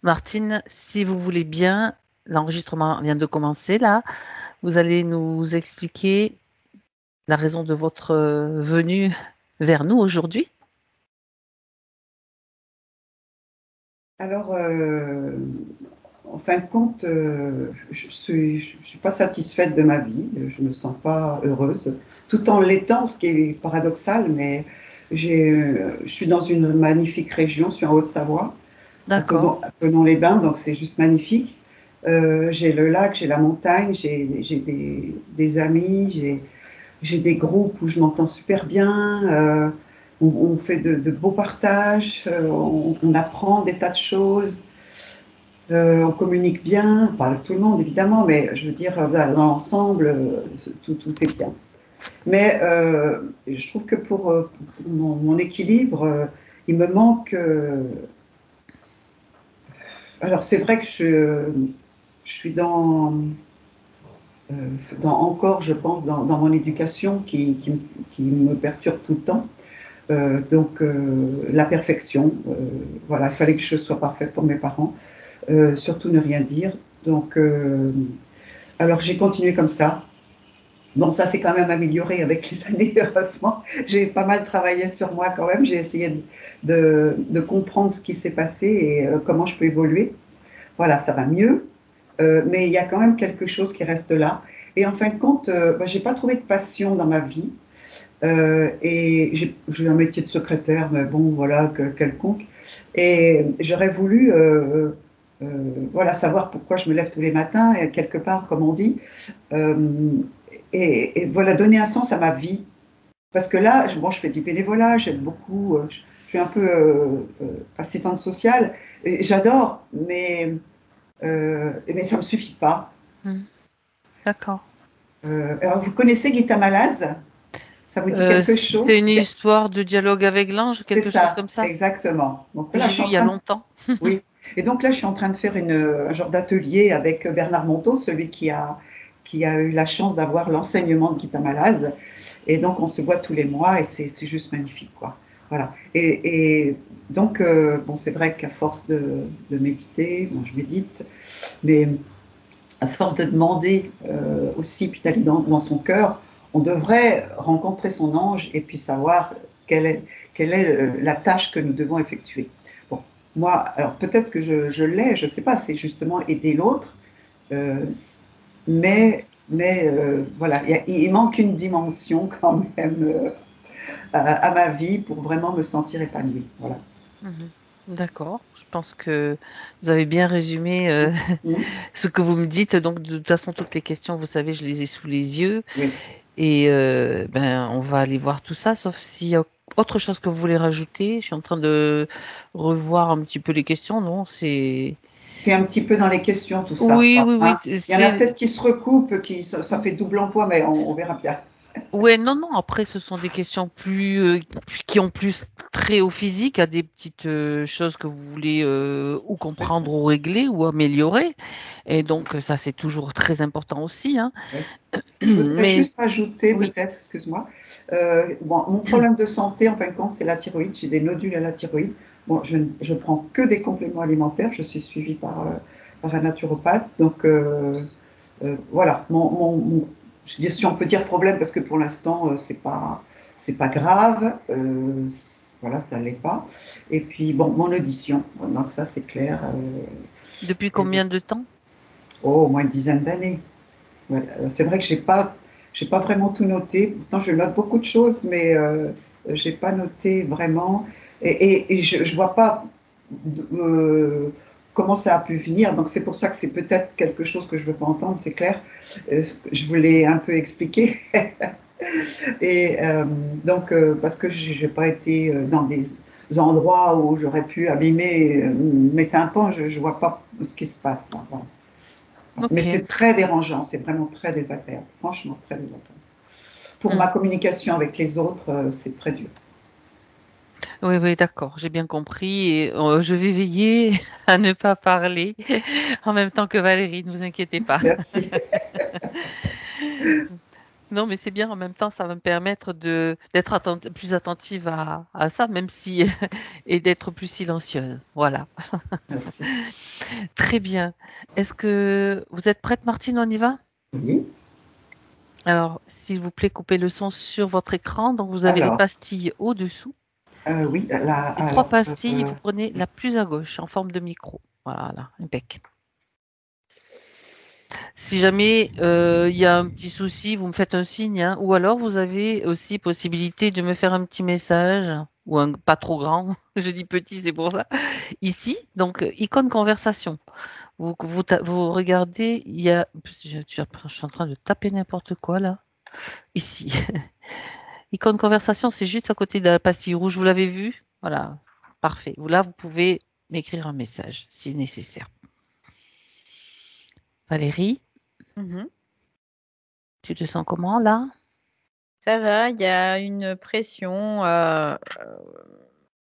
Martine, si vous voulez bien, l'enregistrement vient de commencer là. Vous allez nous expliquer la raison de votre venue vers nous aujourd'hui. Alors, en fin de compte, je suis pas satisfaite de ma vie, je me sens pas heureuse, tout en l'étant, ce qui est paradoxal, mais je suis dans une magnifique région, je suis en Haute-Savoie, à D'accord. Thonon-les-Bains, donc c'est juste magnifique. J'ai le lac, j'ai la montagne, j'ai des amis, j'ai des groupes où je m'entends super bien, on fait de beaux partages, on apprend des tas de choses, on communique bien, pas avec tout le monde évidemment, mais je veux dire, dans l'ensemble, tout est bien. Mais je trouve que pour mon équilibre, il me manque. Alors c'est vrai que je suis euh, encore, je pense, dans mon éducation qui me perturbe tout le temps. La perfection, voilà, il fallait que je sois parfaite pour mes parents, surtout ne rien dire. Donc, alors j'ai continué comme ça. Bon, ça s'est quand même amélioré avec les années, heureusement. J'ai pas mal travaillé sur moi quand même. J'ai essayé de comprendre ce qui s'est passé et comment je peux évoluer. Voilà, ça va mieux, mais il y a quand même quelque chose qui reste là. Et en fin de compte, j'ai pas trouvé de passion dans ma vie. Et j'ai eu un métier de secrétaire, mais bon, voilà, quelconque. Et j'aurais voulu, euh, voilà, savoir pourquoi je me lève tous les matins, et quelque part, comme on dit, euh, et voilà, donner un sens à ma vie. Parce que là, bon, je fais du bénévolat, j'aide beaucoup, je suis un peu assistante sociale, et j'adore, mais ça ne me suffit pas. Hmm. D'accord. Alors, vous connaissez Guita Malade? Ça vous dit quelque chose? C'est une histoire de dialogue avec l'ange, C'est quelque chose ça, comme ça. exactement. Donc là, je J'ai suis lu en il y a train de... longtemps. Oui. Et donc là, je suis en train de faire un genre d'atelier avec Bernard Monteau, celui qui a eu la chance d'avoir l'enseignement de Guita Malaz. Et donc, on se voit tous les mois et c'est juste magnifique, quoi. Voilà. Et donc, bon, c'est vrai qu'à force de méditer, bon, je médite, mais à force de demander aussi, puis d'aller dans son cœur, on devrait rencontrer son ange et puis savoir quelle est, quelle est la tâche que nous devons effectuer. Bon, moi, alors peut-être que je l'ai, je ne sais pas, c'est justement aider l'autre, euh, mais voilà, il manque une dimension quand même à ma vie pour vraiment me sentir épanouie. Voilà. Mhm. D'accord. Je pense que vous avez bien résumé Mmh. ce que vous me dites. Donc, de toute façon, toutes les questions, vous savez, je les ai sous les yeux. Oui. Et ben, on va aller voir tout ça, sauf s'il y a autre chose que vous voulez rajouter. Je suis en train de revoir un petit peu les questions, non? C'est... C'est un petit peu dans les questions tout ça, Oui, quoi, oui, hein. oui. Il y en a C'est... peut-être qui se recoupent, ça fait double emploi, mais on verra bien. Ouais, non, non. Après, ce sont des questions qui ont plus trait au physique, à des petites choses que vous voulez ou C'est ça. comprendre ou régler ou améliorer. Et donc, ça, c'est toujours très important aussi, hein. Ouais. Je voudrais Mais juste rajouter, oui. peut-être, excuse-moi, bon, mon problème de santé, en fin de compte, c'est la thyroïde. J'ai des nodules à la thyroïde. Bon, je prends que des compléments alimentaires. Je suis suivie par un naturopathe. Donc, voilà, je dis, si on peut dire problème, parce que pour l'instant, c'est pas grave. Voilà, ça ne l'est pas. Et puis, bon, mon audition, donc ça, c'est clair. Depuis Et donc, combien de temps? oh, au moins une dizaine d'années. Ouais, c'est vrai que j'ai pas vraiment tout noté. Pourtant, je note beaucoup de choses, mais j'ai pas noté vraiment. Et je vois pas euh, comment ça a pu venir. Donc, c'est pour ça que c'est peut-être quelque chose que je veux pas entendre, c'est clair. Je voulais un peu expliquer. Et donc, parce que j'ai pas été dans des endroits où j'aurais pu abîmer mes tympans, je vois pas ce qui se passe là. Voilà. Mais Ok. c'est très dérangeant, c'est vraiment très désagréable, franchement très désagréable. Pour Hmm. ma communication avec les autres, c'est très dur. Oui, oui, d'accord, j'ai bien compris. Et je vais veiller à ne pas parler en même temps que Valérie, ne vous inquiétez pas. Merci. Non, mais c'est bien, en même temps, ça va me permettre d'être plus attentive à ça, même si et d'être plus silencieuse. Voilà. Merci. Très bien. Est-ce que vous êtes prête, Martine? On y va? Oui. Alors, s'il vous plaît, coupez le son sur votre écran. Donc, vous avez les Alors, pastilles au-dessous. oui, là, Les 3 alors, pastilles, vous prenez la plus à gauche, en forme de micro. Voilà, impec. Si jamais, il y a un petit souci, vous me faites un signe, hein, ou alors vous avez aussi possibilité de me faire un petit message ou un pas trop grand, je dis petit, c'est pour ça, ici, donc icône conversation. Vous regardez, il y a je suis en train de taper n'importe quoi là, ici. Icône conversation, c'est juste à côté de la pastille rouge, vous l'avez vu? Voilà, parfait. Là, vous pouvez m'écrire un message si nécessaire. Valérie, Mmh. tu te sens comment là? Ça va, il y a une pression,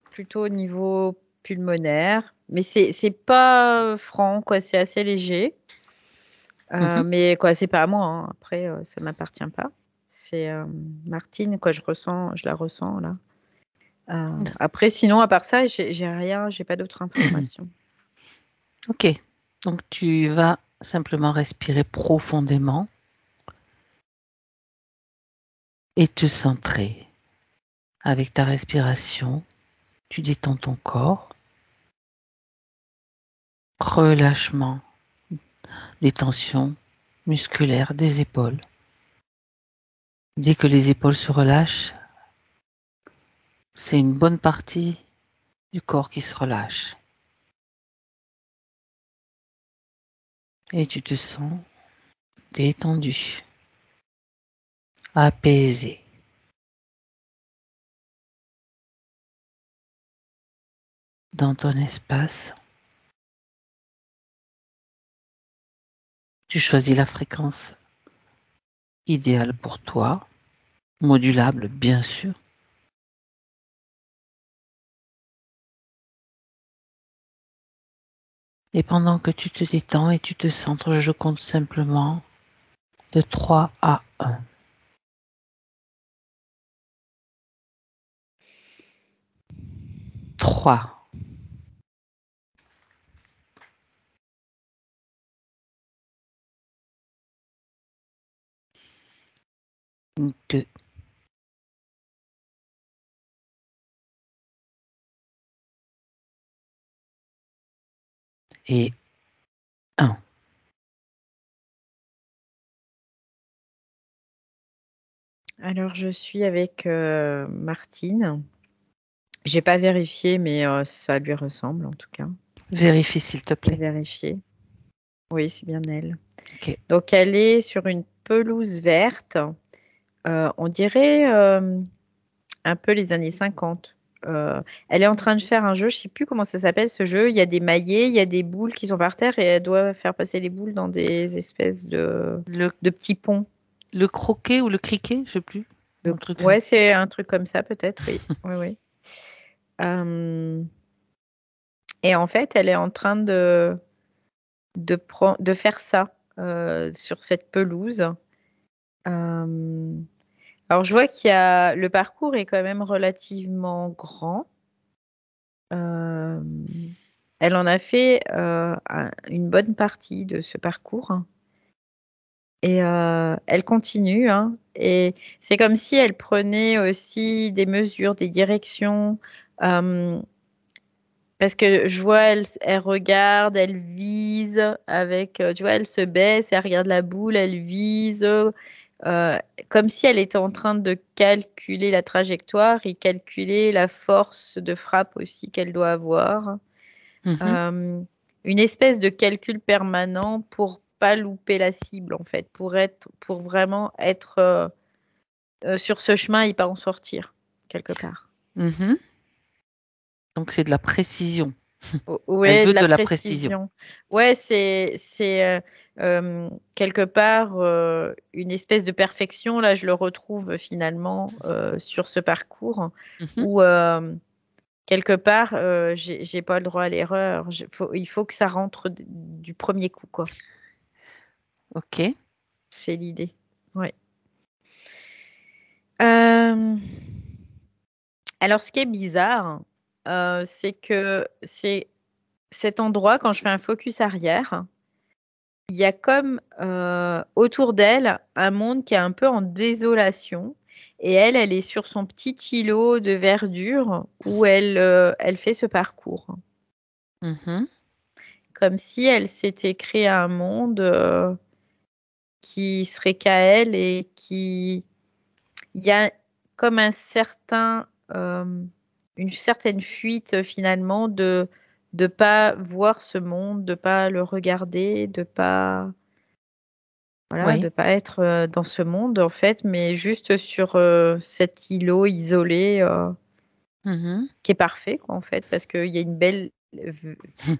plutôt au niveau pulmonaire, mais c'est pas, franc quoi, c'est assez léger. Mmh. Mais quoi, c'est pas à moi, hein, après, ça m'appartient pas. C'est, Martine, quoi, je la ressens là. Après sinon à part ça, j'ai rien, j'ai pas d'autres informations. OK. Donc tu vas simplement respirer profondément et te centrer. Avec ta respiration, tu détends ton corps, relâchement des tensions musculaires des épaules. Dès que les épaules se relâchent, c'est une bonne partie du corps qui se relâche. Et tu te sens détendu, apaisé. Dans ton espace, tu choisis la fréquence idéale pour toi, modulable bien sûr. Et pendant que tu te détends et tu te centres, je compte simplement de 3 à 1. 3, 2, 1. Alors je suis avec, Martine. J'ai pas vérifié, mais ça lui ressemble en tout cas. Vérifie s'il te J'ai plaît. vérifié. Oui, c'est bien elle. OK. Donc elle est sur une pelouse verte, on dirait, un peu les années 50. Elle est en train de faire un jeu, je sais plus comment ça s'appelle ce jeu. Il y a des maillets, il y a des boules qui sont par terre et elle doit faire passer les boules dans des espèces Le de petits ponts. le croquet ou le criquet, je sais plus. Un truc, Ouais, c'est un truc comme ça peut-être, oui. Oui, oui. Et en fait, elle est en train de faire ça, sur cette pelouse. Hem, alors je vois qu'il y a le parcours est quand même relativement grand. Hem, Elle en a fait, une bonne partie de ce parcours et elle continue, hein, et c'est comme si elle prenait aussi des mesures, des directions, hem, parce que je vois elle regarde, elle vise avec, tu vois, elle se baisse, elle regarde la boule, elle vise, comme si elle était en train de calculer la trajectoire et calculer la force de frappe aussi qu'elle doit avoir. Mmh. Hem, une espèce de calcul permanent pour pas louper la cible en fait, pour vraiment être, sur ce chemin et pas en sortir, quelque part. Mmh. Donc c'est de la précision. O Elle Ouais, veut de de la la précision. précision. Ouais, quelque part, une espèce de perfection. Là, je le retrouve finalement, sur ce parcours Mmh. où, quelque part, j'ai pas le droit à l'erreur. Je il faut que ça rentre du premier coup, quoi. OK. C'est l'idée. Ouais. Alors, ce qui est bizarre, c'est que c'est cet endroit, quand je fais un focus arrière, il y a comme autour d'elle un monde qui est un peu en désolation. Et elle est sur son petit îlot de verdure où elle fait ce parcours. Mhm. Comme si elle s'était créé un monde qui serait qu'à elle et qui... Il y a comme une certaine fuite finalement de pas voir ce monde, de pas le regarder, de pas voilà, Oui. de pas être dans ce monde en fait, mais juste sur cet îlot isolé Mhm. qui est parfait quoi en fait, parce qu'il y a une belle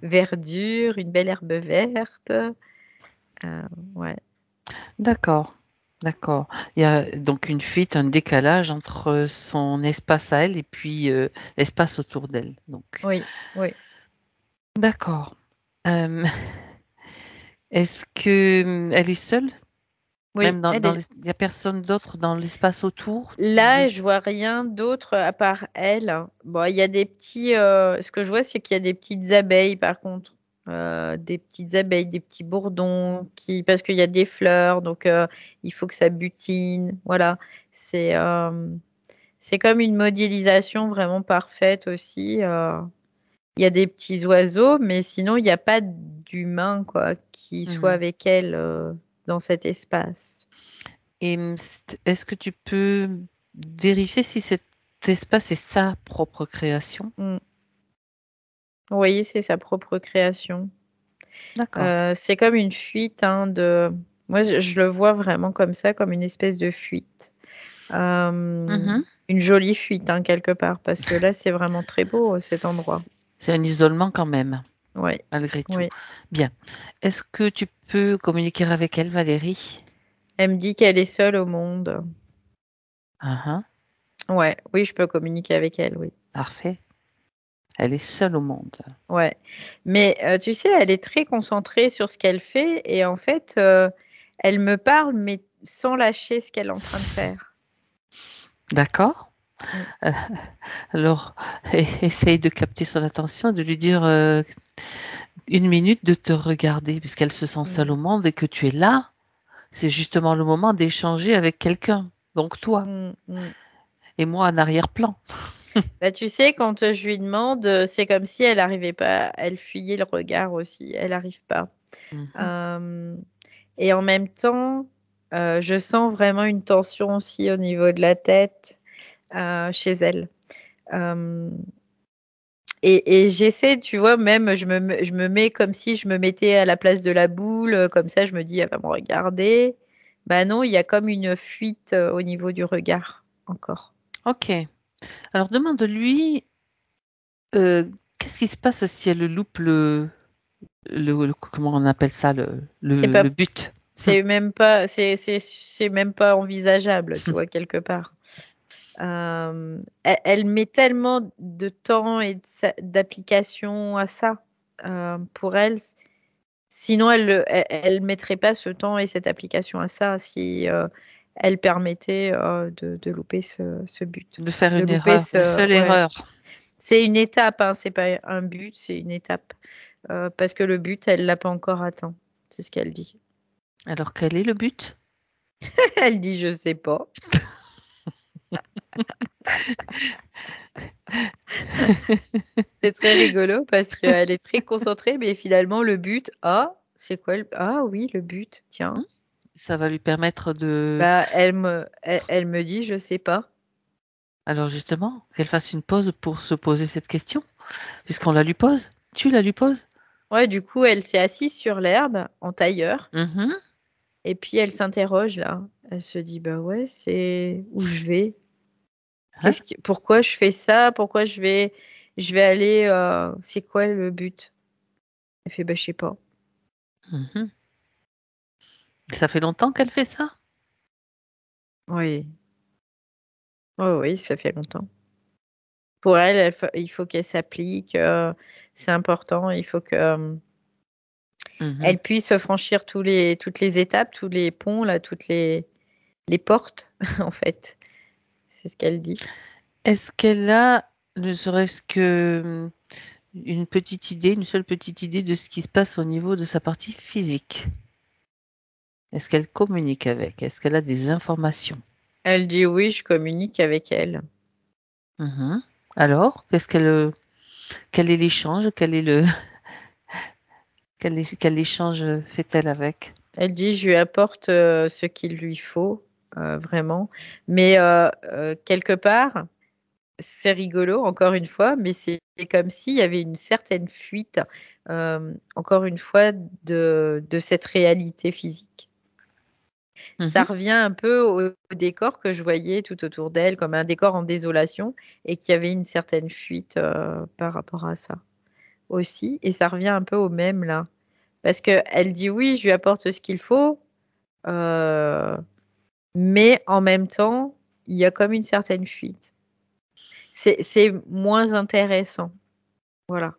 verdure, une belle herbe verte. Ouais. D'accord. D'accord. Il y a donc une fuite, un décalage entre son espace à elle et puis l'espace autour d'elle. Donc, Oui, oui. d'accord. Euh, est-ce que elle est seule? Oui, Même elle est il n'y a personne d'autre dans l'espace autour là, je vois rien d'autre à part elle. Bon, il y a des petits. Ce que je vois, c'est qu'il y a des petites abeilles, par contre. Des petites abeilles, des petits bourdons, parce qu'il y a des fleurs, donc il faut que ça butine. Voilà. C'est euh, c'est comme une modélisation vraiment parfaite aussi. Il y a des petits oiseaux, mais sinon, il n'y a pas d'humain, quoi, qui soit Mhm. avec elle dans cet espace. Et est-ce que tu peux vérifier si cet espace est sa propre création? Mm. Vous voyez, c'est sa propre création. D'accord. C'est comme une fuite hein, de... Moi, je le vois vraiment comme ça, comme une espèce de fuite. Mhm. Une jolie fuite, hein, quelque part, parce que là, c'est vraiment très beau, cet endroit. C'est un isolement quand même, Oui, malgré tout. oui. Bien. Est-ce que tu peux communiquer avec elle, Valérie? Elle me dit qu'elle est seule au monde. Ah, ah. Ouais, oui, je peux communiquer avec elle, oui. Parfait. Elle est seule au monde. Ouais. Mais tu sais, elle est très concentrée sur ce qu'elle fait et en fait, elle me parle, mais sans lâcher ce qu'elle est en train de faire. D'accord? Mm, Euh, Alors, essaye de capter son attention, de lui dire une minute de te regarder, puisqu'elle se sent seule mm, au monde et que tu es là. C'est justement le moment d'échanger avec quelqu'un. Donc toi mm, mm. et moi en arrière-plan. Bah, tu sais, quand je lui demande, c'est comme si elle arrivait pas, elle fuyait le regard aussi, elle n'arrive pas. Mhm. Euh, et en même temps, je sens vraiment une tension aussi au niveau de la tête chez elle. Euh, et j'essaie, tu vois, même je me mets comme si je me mettais à la place de la boule, comme ça je me dis, elle va me regarder. Bah non, il y a comme une fuite au niveau du regard encore. Ok. Alors demande-lui qu'est-ce qui se passe si elle loupe comment on appelle ça, C'est le pas but. c'est même pas envisageable, tu vois, quelque part. Elle met tellement de temps et d'application à ça. Pour elle, sinon elle mettrait pas ce temps et cette application à ça si elle permettait de louper ce but. De faire De une louper erreur, une seule ouais. erreur. C'est une étape, hein, c'est pas un but, c'est une étape. Parce que le but, elle l'a pas encore atteint. C'est ce qu'elle dit. Alors quel est le but? Elle dit, je sais pas. C'est très rigolo parce qu'elle est très concentrée, mais finalement, le but, ah, c'est quoi Ah oui, le but, tiens. Ça va lui permettre de... Bah, elle me dit, je sais pas. Alors justement, qu'elle fasse une pause pour se poser cette question, puisqu'on la lui pose. Tu la lui poses? Ouais, du coup, elle s'est assise sur l'herbe en tailleur Mhm. et puis elle s'interroge là. Elle se dit, bah ouais, c'est où je vais. Hein? Pourquoi je fais ça? Pourquoi je vais aller, c'est quoi le but? Elle fait, bah, je sais pas. Mhm. Ça fait longtemps qu'elle fait ça? Oui, oui, oui, ça fait longtemps. Pour elle, il faut qu'elle s'applique, c'est important, il faut que, Mhm. elle puisse franchir toutes les étapes, tous les ponts, là, toutes les portes, en fait. c'est ce qu'elle dit. Est-ce qu'elle a, ne serait-ce que une petite idée, une seule petite idée de ce qui se passe au niveau de sa partie physique? Est-ce qu'elle communique avec? Est-ce qu'elle a des informations? Elle dit oui, je communique avec elle. Alors, quel est l'échange? Quel échange fait-elle avec? Elle dit je lui apporte ce qu'il lui faut, vraiment. Mais quelque part, c'est rigolo, encore une fois, mais c'est comme s'il y avait une certaine fuite, encore une fois, de cette réalité physique. Ça revient un peu au décor que je voyais tout autour d'elle, comme un décor en désolation, et qu'il y avait une certaine fuite par rapport à ça aussi. Et ça revient un peu au même là. Parce qu'elle dit oui, je lui apporte ce qu'il faut, mais en même temps, il y a comme une certaine fuite. C'est moins intéressant. Voilà.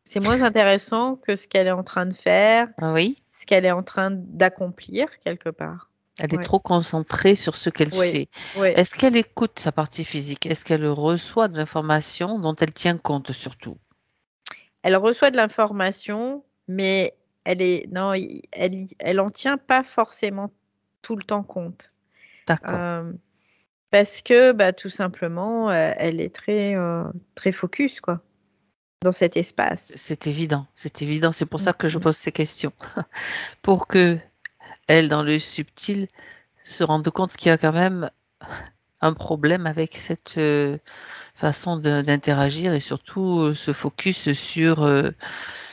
C'est moins intéressant que ce qu'elle est en train de faire, Oui, ce qu'elle est en train d'accomplir quelque part. elle est Ouais. trop concentrée sur ce qu'elle Oui, fait. oui. Est-ce qu'elle écoute sa partie physique? Est-ce qu'elle reçoit de l'information dont elle tient compte surtout? Elle reçoit de l'information, mais non, elle en tient pas forcément tout le temps compte. D'accord. Parce que, bah, tout simplement, elle est très focus, quoi, dans cet espace. C'est évident, c'est évident. C'est pour ça que je Mmh. pose ces questions. Pour que elle, dans le subtil, se rende compte qu'il y a quand même un problème avec cette façon d'interagir et surtout ce focus sur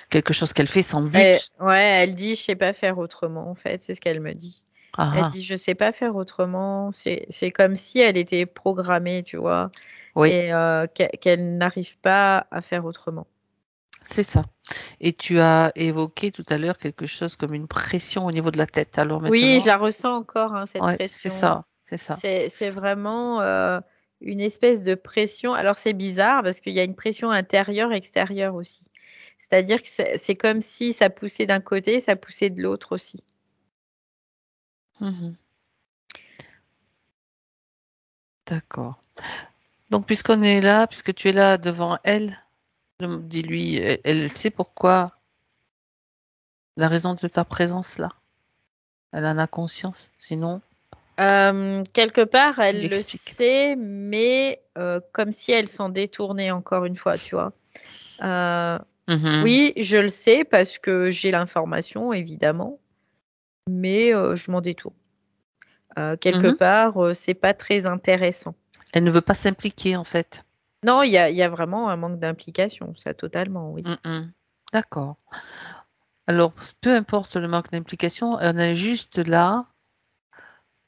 quelque chose qu'elle fait sans but. Ouais, elle dit: «Je sais pas faire autrement», en fait, c'est ce qu'elle me dit. Elle Ah, ah, dit: «Je sais pas faire autrement». C'est comme si elle était programmée, tu vois? oui, Et qu'elle n'arrive pas à faire autrement. c'est ça. Et tu as évoqué tout à l'heure quelque chose comme une pression au niveau de la tête. Alors Oui, je maintenant, la ressens encore, hein, cette ouais, c'est pression. ça, c'est ça. C'est vraiment, une espèce de pression. Alors c'est bizarre parce qu'il y a une pression intérieure, extérieure aussi. C'est-à-dire que c'est comme si ça poussait d'un côté, ça poussait de l'autre aussi. Mhm. D'accord. Donc, puisqu'on est là, puisque tu es là devant elle, dis-lui, elle sait pourquoi, la raison de ta présence là. Elle en a conscience. Sinon, Quelque part, tu lui elle le expliques. sait, mais comme si elle s'en détournait encore une fois, tu vois? Heu, Mhm, oui, je le sais parce que j'ai l'information évidemment, mais je m'en détourne. Quelque mhm. part, c'est pas très intéressant. Elle ne veut pas s'impliquer en fait. Non, il y a vraiment un manque d'implication, ça totalement, oui. Mhm. D'accord. Alors, peu importe le manque d'implication, on est juste là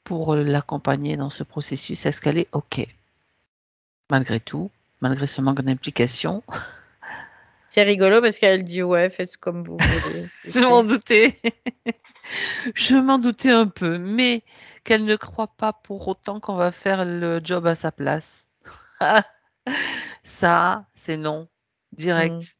pour l'accompagner dans ce processus. Est-ce qu'elle est OK? Malgré tout, malgré ce manque d'implication. C'est rigolo parce qu'elle dit: «Ouais, faites comme vous voulez», tu Je m'en sais? doutais. Je m'en doutais un peu, mais qu'elle ne croit pas pour autant qu'on va faire le job à sa place. Ça, c'est non, Mmh. direct.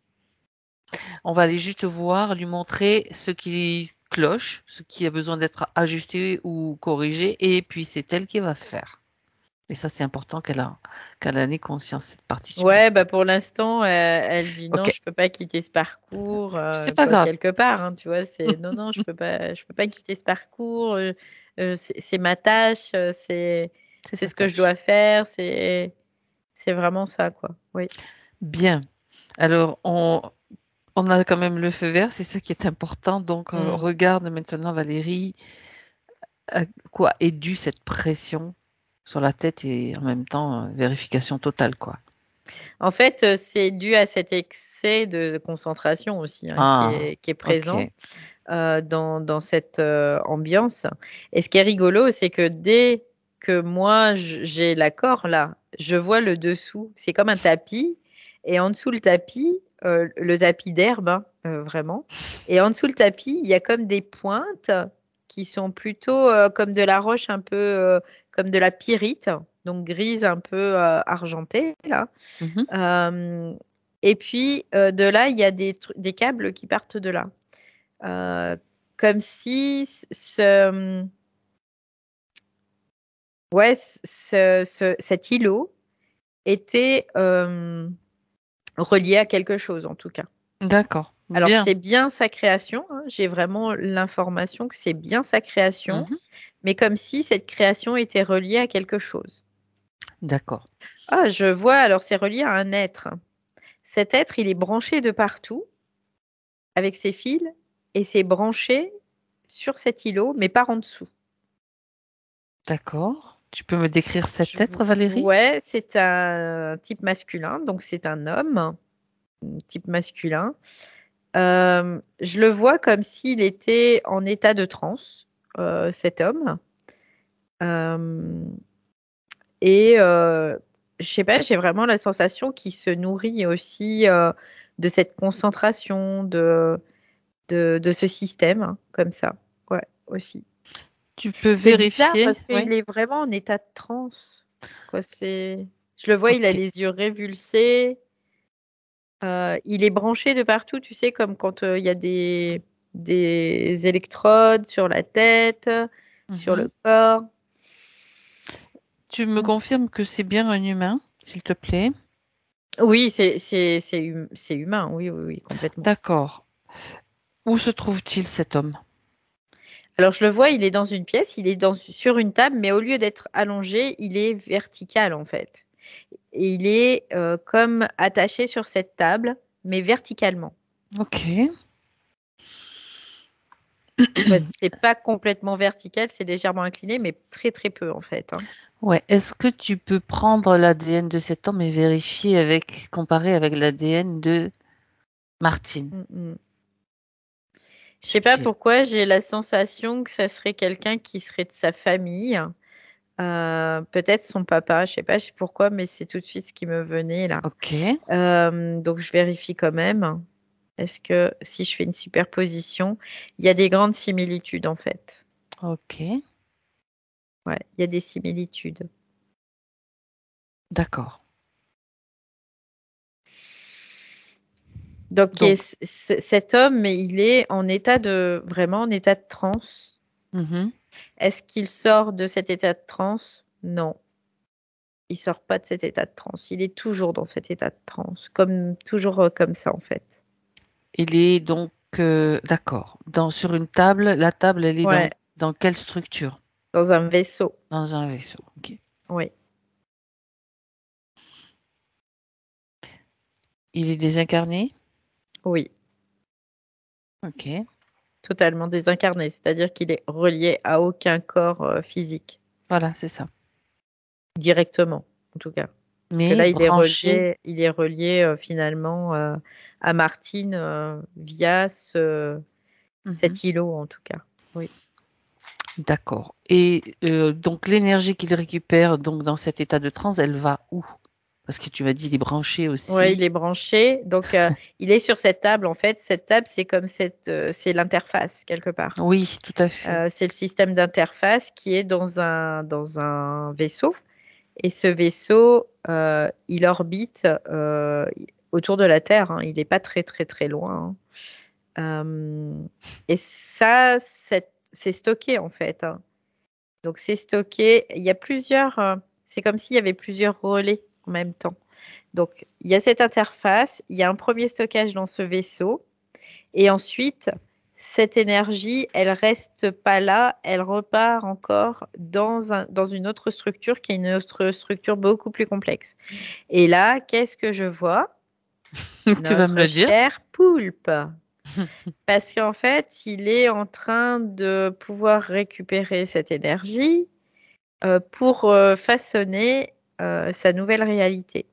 On va aller juste voir, lui montrer ce qui cloche, ce qui a besoin d'être ajusté ou corrigé, et puis c'est elle qui va faire. Et ça, c'est important qu'elle en ait conscience, cette partie Ouais, bah, supplémentaire. pour l'instant, elle dit: «Non, OK, je peux pas quitter ce parcours», c'est pas quoi, grave. quelque part, hein, tu vois? C'est: «Non, non, je peux pas quitter ce parcours, c'est ma tâche, C'est c'est sa ce que je tâche. dois faire», c'est vraiment ça, quoi. Oui. Bien. Alors, on a quand même le feu vert, c'est ça qui est important. Donc, Mmh. regarde maintenant, Valérie, à quoi est due cette pression sur la tête et en même temps, vérification totale, quoi. En fait, c'est dû à cet excès de concentration aussi, hein, qui Ah, est présent, OK. dans cette, ambiance. Et ce qui est rigolo, c'est que dès que moi j'ai l'accord là, je vois le dessous. C'est comme un tapis et en dessous le tapis, le tapis d'herbe, hein, vraiment, et en dessous le tapis, il y a comme des pointes qui sont plutôt, comme de la roche un peu, comme de la pyrite, donc grise un peu, argentée là. Mmh. Hem Et puis, de là, il y a des câbles qui partent de là. Heu, Comme si Ouais, cet îlot était relié à quelque chose, en tout cas. D'accord, Alors, bien. c'est bien sa création, hein, j'ai vraiment l'information que c'est bien sa création, Mmh. mais comme si cette création était reliée à quelque chose. D'accord. Ah, je vois, alors c'est relié à un être. Cet être, il est branché de partout avec ses fils et c'est branché sur cet îlot, mais par en dessous. D'accord. Tu peux me décrire cet Je être, Valérie? Ouais, c'est un type masculin, donc c'est un homme, type masculin. Je le vois comme s'il était en état de transe, cet homme. Hem et je sais pas, j'ai vraiment la sensation qu'il se nourrit aussi, de cette concentration, de ce système, hein, comme ça. Ouais, aussi. Tu peux C'est bizarre vérifier? parce Oui? qu'il est vraiment en état de transe, quoi, je le vois, il a OK. les yeux révulsés, il est branché de partout, tu sais, comme quand, il y a des électrodes sur la tête, sur Mmh. le corps. Tu me Mmh. confirmes que c'est bien un humain, s'il te plaît? Oui, c'est humain, oui, oui, oui, complètement. D'accord. Où se trouve-t-il cet homme? Alors je le vois, il est dans une pièce, il est sur une table, mais au lieu d'être allongé, il est vertical, en fait et il est, comme attaché sur cette table, mais verticalement. OK. Bah, c'est pas complètement vertical, c'est légèrement incliné, mais très, très peu, en fait, hein. Ouais. Est-ce que tu peux prendre l'ADN de cet homme et vérifier comparer avec l'ADN de Martine? Mmh mh. Je sais pas Subtil. pourquoi, j'ai la sensation que ça serait quelqu'un qui serait de sa famille, peut-être son papa, je sais pas pourquoi, mais c'est tout de suite ce qui me venait là. OK. Donc je vérifie quand même. Est-ce que si je fais une superposition, il y a des grandes similitudes en fait. OK. Ouais, il y a des similitudes. D'accord. Donc et Donc cet homme, il est vraiment en état de transe. mmh. Est-ce qu'il sort de cet état de transe? Non, il sort pas de cet état de transe. Il est toujours dans cet état de transe, comme toujours, comme ça en fait. Il est donc, d'accord. Sur une table, la table, elle est Ouais, dans quelle structure? dans un vaisseau. Dans un vaisseau, OK. Oui, Il est désincarné? oui, OK. totalement désincarné, c'est-à-dire qu'il est relié à aucun corps, physique, Voilà, c'est ça. directement, en tout cas. Parce que Mais là, branché. il est relié, finalement, à Martine, via Mmh. cet îlot, en tout cas. Oui. D'accord et donc l'énergie qu'il récupère donc dans cet état de transe, elle va où? Parce que tu m'as dit il est branché Ouais, il aussi. est branché, donc il est sur cette table, en fait. Cette table, c'est comme c'est l'interface, quelque part. Oui, tout à fait. C'est le système d'interface qui est dans un vaisseau et ce vaisseau, il orbite, autour de la Terre, hein. Il n'est pas très, très, très loin, hein. Et ça, c'est stocké, en fait, hein. Donc c'est stocké. Il y a plusieurs, c'est comme s'il y avait plusieurs relais en même temps. Donc il y a cette interface, il y a un premier stockage dans ce vaisseau et ensuite cette énergie, elle reste pas là, elle repart encore dans une autre structure qui est une autre structure beaucoup plus complexe. Et là, qu'est-ce que je vois? Tu vas me Notre le dire? cher poulpe. Parce qu'en fait, il est en train de pouvoir récupérer cette énergie, pour, façonner, sa nouvelle réalité.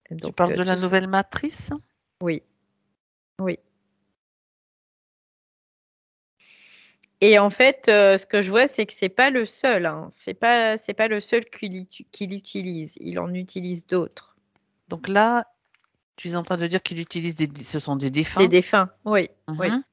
Tu Donc, parles de la tout ç nouvelle matrice? oui, oui et en fait, ce que je vois, c'est que c'est pas le seul, hein. C'est pas le seul qu'il utilise. Il en utilise d'autres. Donc là, tu es en train de dire qu'il utilise ce sont des Des défunts? défunts, oui, oui. Mmh.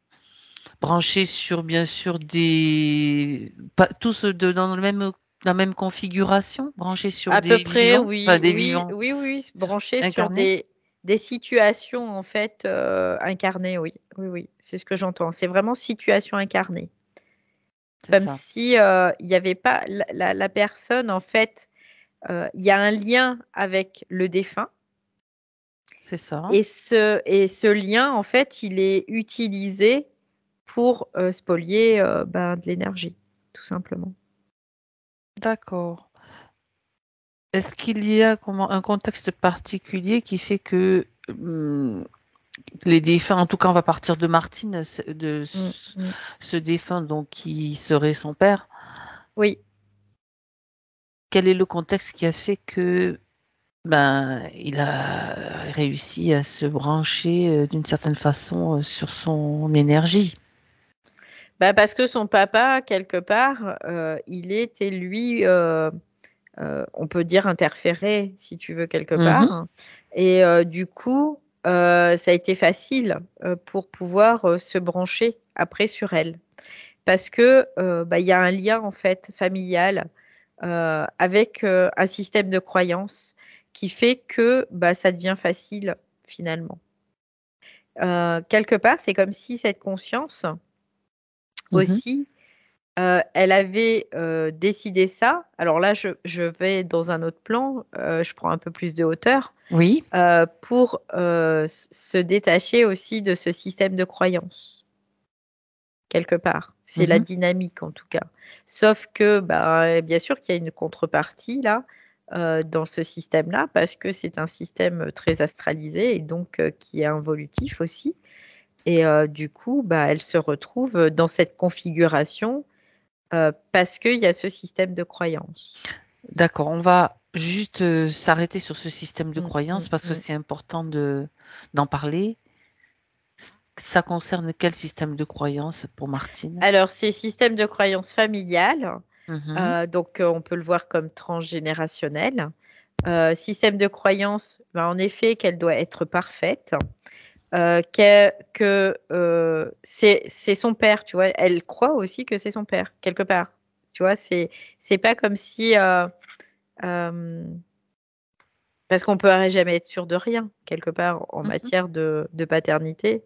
Branchés sur bien sûr des pas tous dans la même configuration? Branchés sur À peu des près, vivants? Enfin oui, des oui, vivants oui, oui, sur branché sur incarnés? des situations, en fait, incarnées, oui. Oui, oui, c'est ce que j'entends. C'est vraiment situation incarnée. C'est Comme ça. si il n'y avait pas la personne, en fait, il y a un lien avec le défunt. C'est ça. Et ce lien, en fait, il est utilisé pour spolier de l'énergie, tout simplement. D'accord. Est-ce qu'il y a un contexte particulier qui fait que les défunts, en tout cas, on va partir de Martine, ce défunt donc qui serait son père. Oui. Quel est le contexte qui a fait que il a réussi à se brancher d'une certaine façon sur son énergie? Parce que son papa, quelque part, il était lui, on peut dire interféré, si tu veux, quelque part. Et du coup, ça a été facile pour pouvoir se brancher après sur elle. Parce que il y a un lien, en fait, familial avec un système de croyance qui fait que ça devient facile, finalement. Quelque part, c'est comme si cette conscience aussi, elle avait décidé ça. Alors là, je vais dans un autre plan, je prends un peu plus de hauteur, Oui. pour se détacher aussi de ce système de croyance, quelque part. C'est la dynamique, en tout cas. Sauf que, bien sûr qu'il y a une contrepartie là, dans ce système-là, parce que c'est un système très astralisé et donc qui est involutif aussi. Et du coup, elle se retrouve dans cette configuration parce qu'il y a ce système de croyance. D'accord, on va juste s'arrêter sur ce système de croyance parce que c'est important d'en parler. Ça concerne quel système de croyance pour Martine? Alors, c'est système de croyance familiale, donc on peut le voir comme transgénérationnel. Système de croyance, en effet, qu'elle doit être parfaite, que c'est son père, tu vois. Elle croit aussi que c'est son père, quelque part. Tu vois, c'est pas comme si... parce qu'on ne peut jamais être sûr de rien, quelque part, en matière de paternité.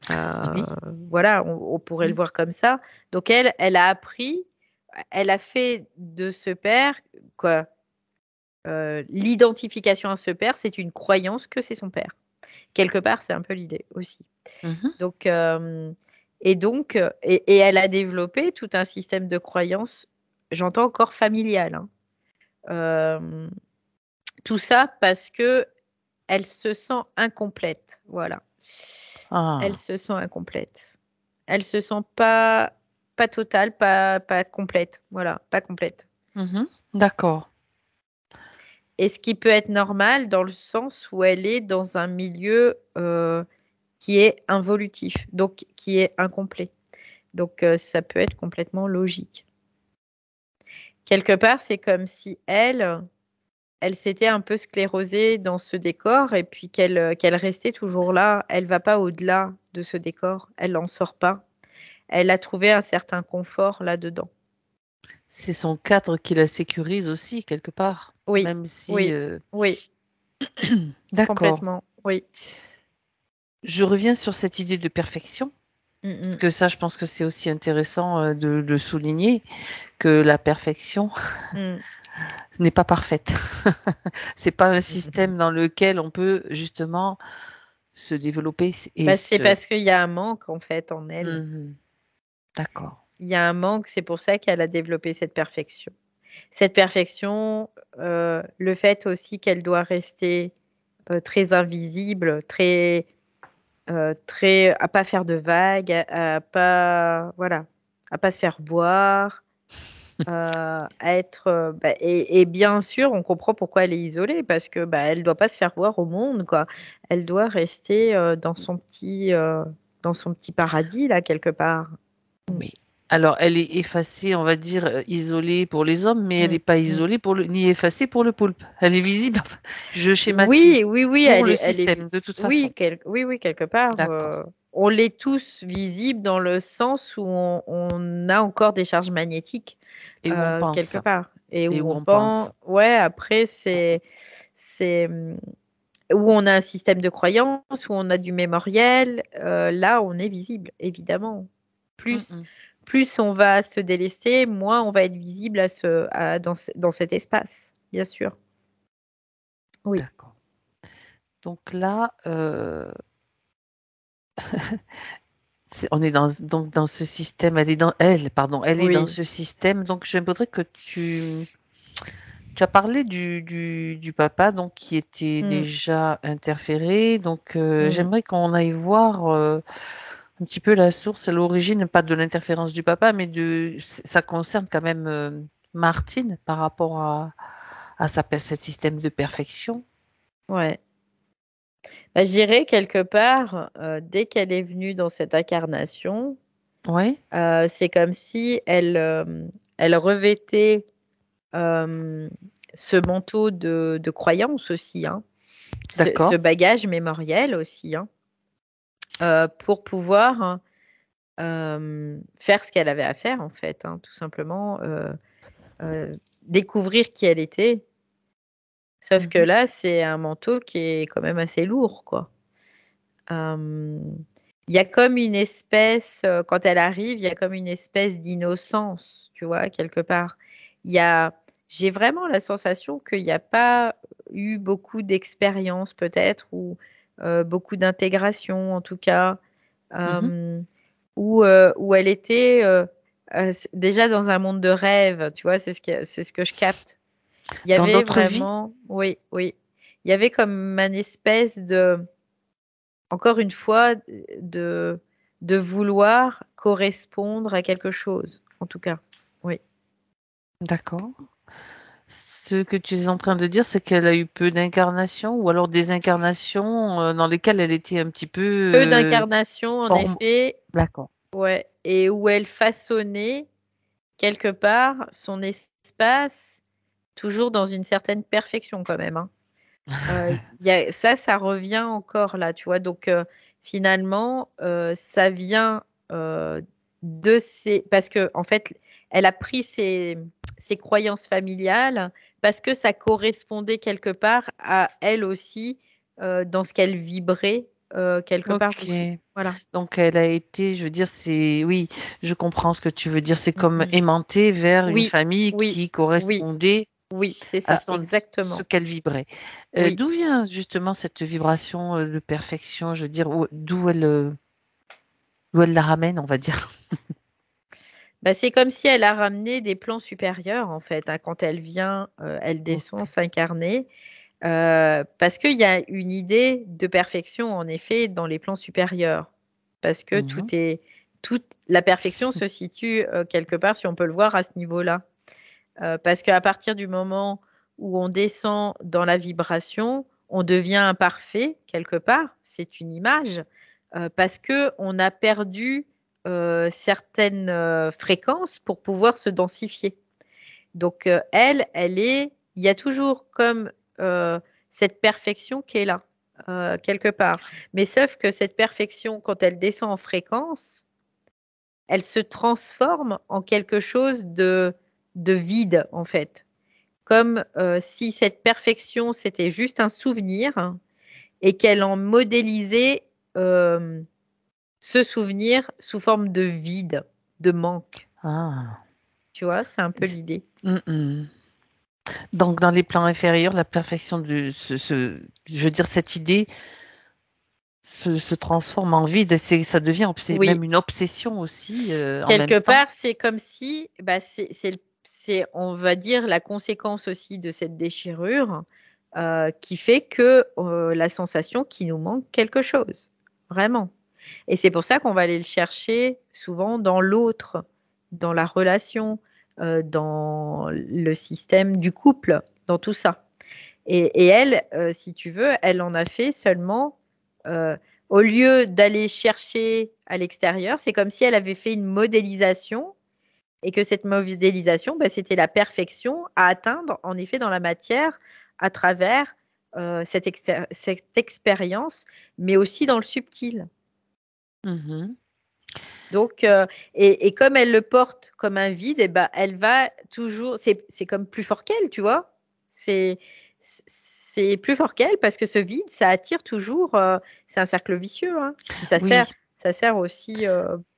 Oui. Voilà, on pourrait le voir comme ça. Donc elle a appris, elle a fait de ce père, quoi, l'identification à ce père, c'est une croyance que c'est son père. Quelque part, c'est un peu l'idée aussi. Donc, et elle a développé tout un système de croyances, j'entends encore familial, hein. Tout ça parce que elle se sent incomplète, voilà. Elle Ah. se sent incomplète. Elle se sent pas totale, pas complète, voilà, pas complète. D'accord. Et ce qui peut être normal dans le sens où elle est dans un milieu qui est involutif, donc qui est incomplet. Donc ça peut être complètement logique. Quelque part, c'est comme si elle s'était un peu sclérosée dans ce décor et puis qu'elle restait toujours là. Elle va pas au-delà de ce décor, elle n'en sort pas. Elle a trouvé un certain confort là-dedans. C'est son cadre qui la sécurise aussi, quelque part. Oui, Même si... oui, oui, D'accord. complètement, oui. Je reviens sur cette idée de perfection, parce que ça, je pense que c'est aussi intéressant de souligner que la perfection n'est pas parfaite. C'est pas un système dans lequel on peut justement se développer et C'est parce qu'il y a un manque, en fait, en elle. D'accord. Il y a un manque, c'est pour ça qu'elle a développé cette perfection. Cette perfection, le fait aussi qu'elle doit rester très invisible, très, à pas faire de vagues, à pas, voilà, à pas se faire voir, à être, et bien sûr, on comprend pourquoi elle est isolée parce que elle doit pas se faire voir au monde, quoi. Elle doit rester dans son petit paradis là quelque part. Oui. Alors, elle est effacée, on va dire, isolée pour les hommes, mais elle n'est pas Mmh. isolée ni effacée pour le poulpe. Elle est visible. Enfin, je schématise Oui, oui, oui, pour le elle est système, de toute façon. oui, quelque part, D'accord. on l'est tous visibles dans le sens où on a encore des charges magnétiques, Et où on pense. quelque part et Et où où on on pense. pense ouais, après c'est, où on a un système de croyance, où on a du mémoriel, là, on est visible, évidemment. Mm, Plus mm. plus on va se délaisser, moins on va être visible dans cet espace, bien sûr. Oui. D'accord. Donc là, on est donc dans ce système, elle est dans Oui. ce système. Donc j'aimerais que tu as parlé du papa donc qui était Mm, déjà interféré. Donc mm. j'aimerais qu'on aille voir un petit peu la source, l'origine, pas de l'interférence du papa, mais ça concerne quand même Martine par rapport à ce système de perfection. Ouais. Bah, je dirais quelque part, dès qu'elle est venue dans cette incarnation, Oui, c'est comme si elle revêtait, hem, ce manteau de croyance aussi, hein, ce d'accord. bagage mémoriel aussi, hein, pour pouvoir, faire ce qu'elle avait à faire en fait, hein, tout simplement, découvrir qui elle était. Sauf que Mhm, là, c'est un manteau qui est quand même assez lourd, quoi. Hem, il y a comme une espèce, quand elle arrive, il y a comme une espèce d'innocence, tu vois, quelque part. Il y a J'ai vraiment la sensation qu'il y a pas eu beaucoup d'expérience peut-être ou, beaucoup d'intégration en tout cas, mhm. hem, où elle était, déjà dans un monde de rêve, tu vois? C'est ce que je capte. Il y Dans avait d'autres vies? vraiment oui, oui. Il y avait comme un espèce de encore une fois, de vouloir correspondre à quelque chose, en tout cas. Oui. D'accord. Ce que tu es en train de dire, c'est qu'elle a eu peu d'incarnations ou alors des incarnations dans lesquelles elle était un petit peu Peu d'incarnations, en hors- effet, D'accord. ouais, et où elle façonnait quelque part son espace, toujours dans une certaine perfection quand même, hein. Il y a ça revient encore là, tu vois? Donc finalement, ça vient, heu, de ses parce que en fait, elle a pris ses croyances familiales parce que ça correspondait quelque part à elle aussi, dans ce qu'elle vibrait, quelque part Ok. aussi. Voilà. Donc elle a été, je veux dire, oui, je comprends ce que tu veux dire. C'est Mmh comme mh. aimantée vers une Oui, famille oui, qui oui, correspondait oui, c'est à ça, ce exactement. qu'elle vibrait. Oui. D'où vient justement cette vibration de perfection? Je veux dire, d'où elle la ramène, on va dire. Bah, c'est comme si elle a ramené des plans supérieurs, en fait, hein. Quand elle vient, elle descend Ok. s'incarner, parce qu'il y a une idée de perfection, en effet, dans les plans supérieurs. Parce que Mhm. toute la perfection se situe, quelque part, si on peut le voir, à ce niveau-là. Parce qu'à partir du moment où on descend dans la vibration, on devient imparfait, quelque part, c'est une image, parce qu'on a perdu, certaines, fréquences pour pouvoir se densifier. Donc, il y a toujours comme, cette perfection qui est là, quelque part. Mais sauf que cette perfection, quand elle descend en fréquence, elle se transforme en quelque chose de vide, en fait. Comme, si cette perfection, c'était juste un souvenir et qu'elle en modélisait, hem, ce souvenir sous forme de vide, de manque. Ah. Tu vois? C'est un peu l'idée. Mhm. Donc dans les plans inférieurs, la perfection je veux dire, cette idée se transforme en vide et ça devient c'est Oui. même une obsession aussi en même Quelque temps. part, c'est comme si, bah, c'est on va dire la conséquence aussi de cette déchirure, qui fait que, la sensation qu'il nous manque quelque chose, vraiment. Et c'est pour ça qu'on va aller le chercher souvent dans l'autre, dans la relation, dans le système du couple, dans tout ça. Et elle, si tu veux, elle en a fait seulement, heu, au lieu d'aller chercher à l'extérieur, c'est comme si elle avait fait une modélisation et que cette modélisation, bah, c'était la perfection à atteindre, en effet, dans la matière à travers, cette expérience, mais aussi dans le subtil. Mhm. Donc et comme elle le porte comme un vide et ben, elle va toujours c'est comme plus fort qu'elle, tu vois? C'est c'est plus fort qu'elle parce que ce vide, ça attire toujours, c'est un cercle vicieux, hein. Puis Oui, ça sert aussi,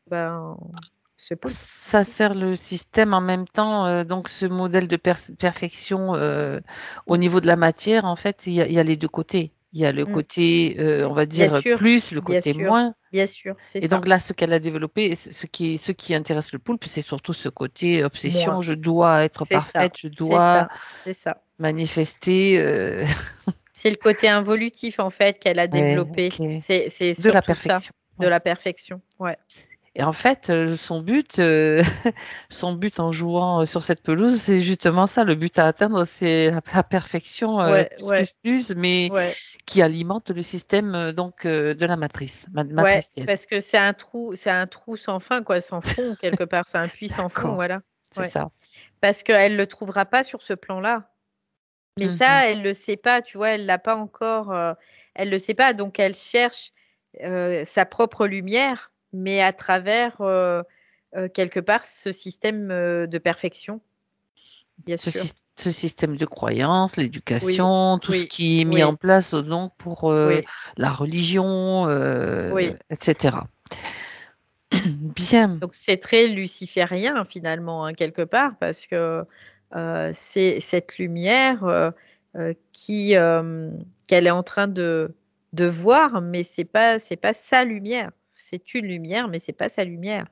ben, ce poulpe. Ça sert le système en même temps, donc ce modèle de perfection au niveau de la matière, en fait, il y a les deux côtés. Il y a le Mm. côté, on va Bien dire, sûr, plus, le bien côté sûr, moins. bien sûr, c'est Et ça. donc là, ce qu'elle a développé, ce qui intéresse le poulpe, c'est surtout ce côté obsession. Moins. Je dois être C'est ça, parfaite, je c'est dois ça, c'est ça. manifester. C'est le côté involutif en fait qu'elle a Ouais, développé. ok. C'est De la surtout ça, perfection. de Ouais. la perfection. Ouais. Et en fait, son but, son but en jouant sur cette pelouse, c'est justement ça. Le but à atteindre, c'est la perfection Ouais, ouais, mais ouais. qui alimente le système de la matrice, Ouais, matricielle. parce que c'est un trou sans fin, quoi, sans fond, quelque part. C'est un puits sans fond, D'accord, voilà. c'est Ouais. ça. Parce qu'elle ne le trouvera pas sur ce plan-là. Mais Mhm. ça, elle le sait pas, tu vois, elle l'a pas encore, elle le sait pas, donc elle cherche sa propre lumière, mais à travers quelque part ce système de perfection, bien Ce, sûr. ce système de croyance, Oui, l'éducation, tout ce oui, qui est mis en oui, place donc pour oui, la religion, oui. etc. Bien, Donc c'est très luciférien finalement, hein, quelque part, parce que c'est cette lumière qu'elle est en train de voir, mais c'est pas sa lumière. C'est une lumière, mais c'est pas sa lumière.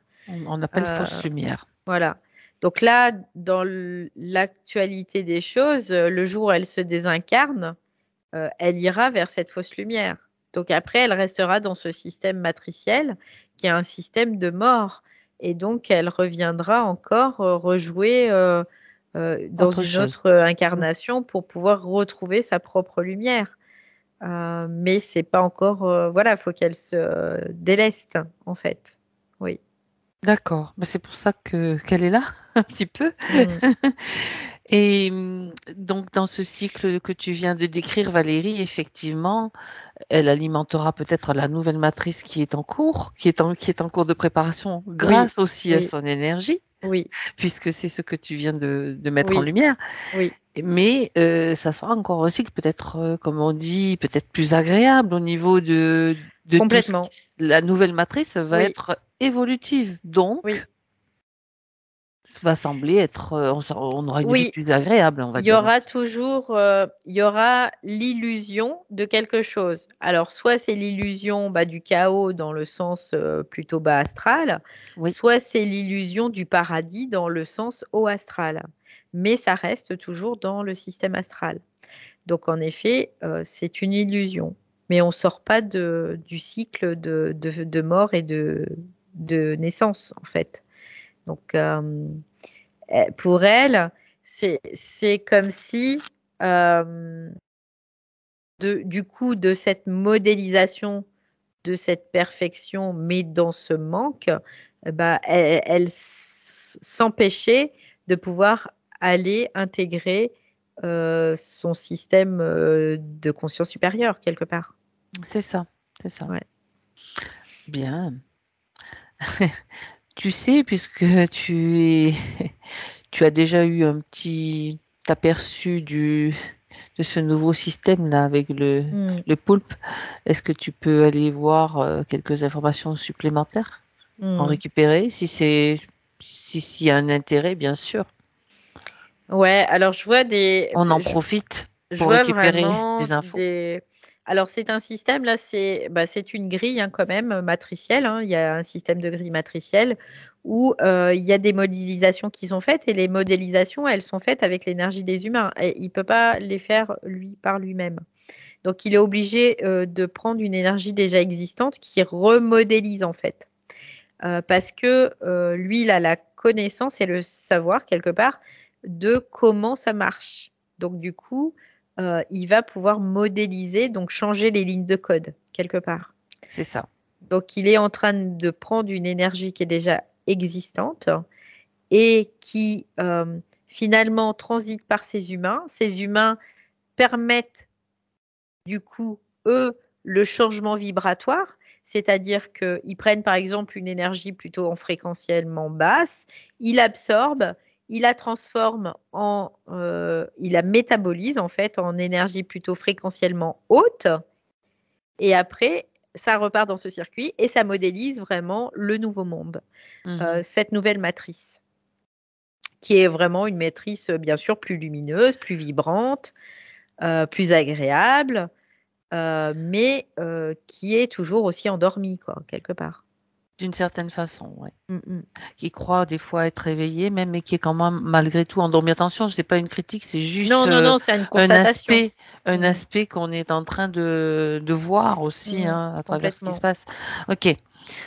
on appelle Euh, fausse lumière. voilà. Donc là, dans l'actualité des choses, le jour où elle se désincarne, elle ira vers cette fausse lumière. Donc après, elle restera dans ce système matriciel qui est un système de mort. Et donc, elle reviendra encore rejouer dans Autre une chose. autre Mm. incarnation pour pouvoir retrouver sa propre lumière. Mais c'est pas encore, voilà, il faut qu'elle se déleste, en fait. Oui. D'accord. Mais c'est pour ça qu'elle est là, un petit peu. Mm. Et donc, dans ce cycle que tu viens de décrire, Valérie, effectivement, elle alimentera peut-être la nouvelle matrice qui est en cours, qui est en cours de préparation, Oui, grâce aussi à oui, son énergie, oui, puisque c'est ce que tu viens de mettre en oui, lumière. oui, Mais ça sera encore un cycle peut-être, comme on dit, peut-être plus agréable au niveau de tout ce qui... complètement. La nouvelle matrice va Oui, être évolutive. Donc, oui, ça va sembler être, on aura une vie oui. plus agréable, on va Il y dire aura ainsi. toujours, il y aura l'illusion de quelque chose. Alors, soit c'est l'illusion bah, du chaos dans le sens plutôt bas astral, Oui, soit c'est l'illusion du paradis dans le sens haut astral. Mais ça reste toujours dans le système astral. Donc, en effet, c'est une illusion. Mais on ne sort pas du cycle de mort et de naissance, en fait. Donc, pour elle, c'est comme si, euh, du coup, de cette modélisation, de cette perfection, mais dans ce manque, bah, elle s'empêchait de pouvoir aller intégrer son système de conscience supérieure, quelque part. c'est ça, c'est ça. Ouais. Bien. Tu sais, puisque tu as déjà eu un petit aperçu de ce nouveau système-là avec Mm, le poulpe, est-ce que tu peux aller voir quelques informations supplémentaires, en mm. récupérer, s'il y a un intérêt, bien sûr. Ouais, alors je vois des, On en profite je pour vois récupérer vraiment des infos. des. Alors, c'est un système, là, c'est une grille hein, quand même matricielle. Hein. Il y a un système de grille matricielle où il y a des modélisations qui sont faites et les modélisations, elles sont faites avec l'énergie des humains. Et il ne peut pas les faire lui par lui-même. Donc, il est obligé de prendre une énergie déjà existante qui remodélise en fait. Parce que lui, il a la connaissance et le savoir quelque part de comment ça marche. Donc, du coup, il va pouvoir modéliser, donc changer les lignes de code quelque part. C'est ça. Donc, il est en train de prendre une énergie qui est déjà existante et qui finalement transite par ces humains. Ces humains permettent du coup, eux, le changement vibratoire, c'est-à-dire qu'ils prennent par exemple une énergie plutôt en fréquentiellement basse, ils l'absorbent, ils la transforment ils la métabolisent en fait en énergie plutôt fréquentiellement haute, et après, ça repart dans ce circuit et ça modélise vraiment le nouveau monde, cette nouvelle matrice, qui est vraiment une matrice, bien sûr, plus lumineuse, plus vibrante, plus agréable, mais qui est toujours aussi endormie, quoi, quelque part. D'une certaine façon, ouais. Qui croit des fois être réveillé même, mais qui est quand même malgré tout endormi. Attention, ce n'est pas une critique, c'est juste Non, c'est une constatation. un aspect qu'on est en train de voir aussi à travers ce qui se passe. Ok.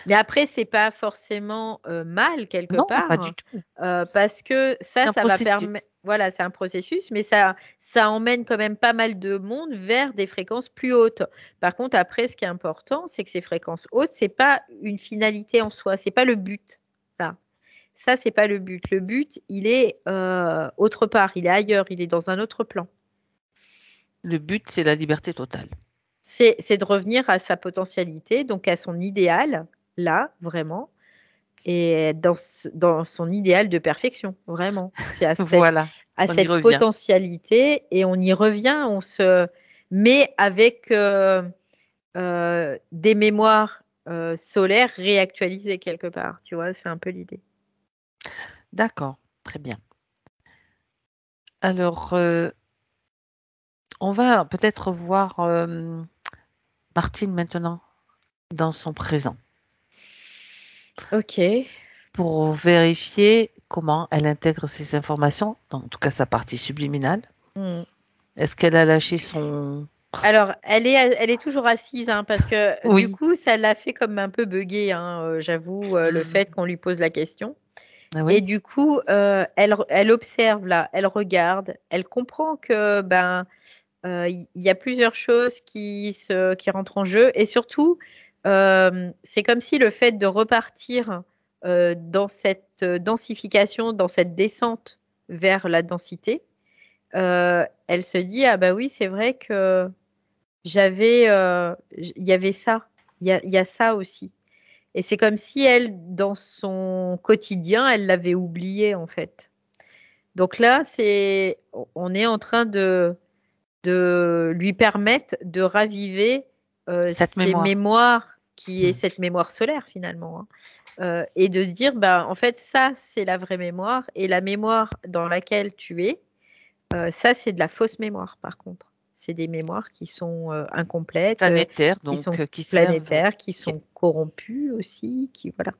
Mais après, c'est pas forcément mal quelque part. Non, pas du tout. Parce que ça va permettre. Voilà, c'est un processus, mais ça emmène quand même pas mal de monde vers des fréquences plus hautes. Par contre, après, ce qui est important, c'est que ces fréquences hautes, c'est pas une finalité en soi, c'est pas le but. Là. Ça, c'est pas le but. Le but, il est autre part, il est ailleurs, il est dans un autre plan. Le but, c'est la liberté totale. C'est de revenir à sa potentialité, donc à son idéal, là, vraiment, et dans son idéal de perfection, vraiment. C'est à cette potentialité, et on y revient, on se met avec des mémoires solaires réactualisées quelque part, tu vois, c'est un peu l'idée. D'accord, très bien. Alors, on va peut-être voir Martine maintenant dans son présent. Ok. Pour vérifier comment elle intègre ces informations, en tout cas sa partie subliminale. Est-ce qu'elle a lâché son... Alors, elle est toujours assise, parce que du coup, ça l'a fait comme un peu bugger, j'avoue, le fait qu'on lui pose la question. Ah oui. Et du coup, elle observe là, elle regarde, elle comprend que il y a plusieurs choses qui rentrent en jeu, et surtout, c'est comme si le fait de repartir dans cette densification, dans cette descente vers la densité, elle se dit, ah bah oui, c'est vrai que il y avait ça, il y a ça aussi. Et c'est comme si elle, dans son quotidien, elle l'avait oublié en fait. Donc là, on est en train de lui permettre de raviver cette ses mémoires, qui est cette mémoire solaire finalement, et de se dire, en fait, ça, c'est la vraie mémoire, et la mémoire dans laquelle tu es, ça, c'est de la fausse mémoire par contre. C'est des mémoires qui sont incomplètes, planétaires, donc qui sont planétaires, qui sont corrompues aussi, qui voilà.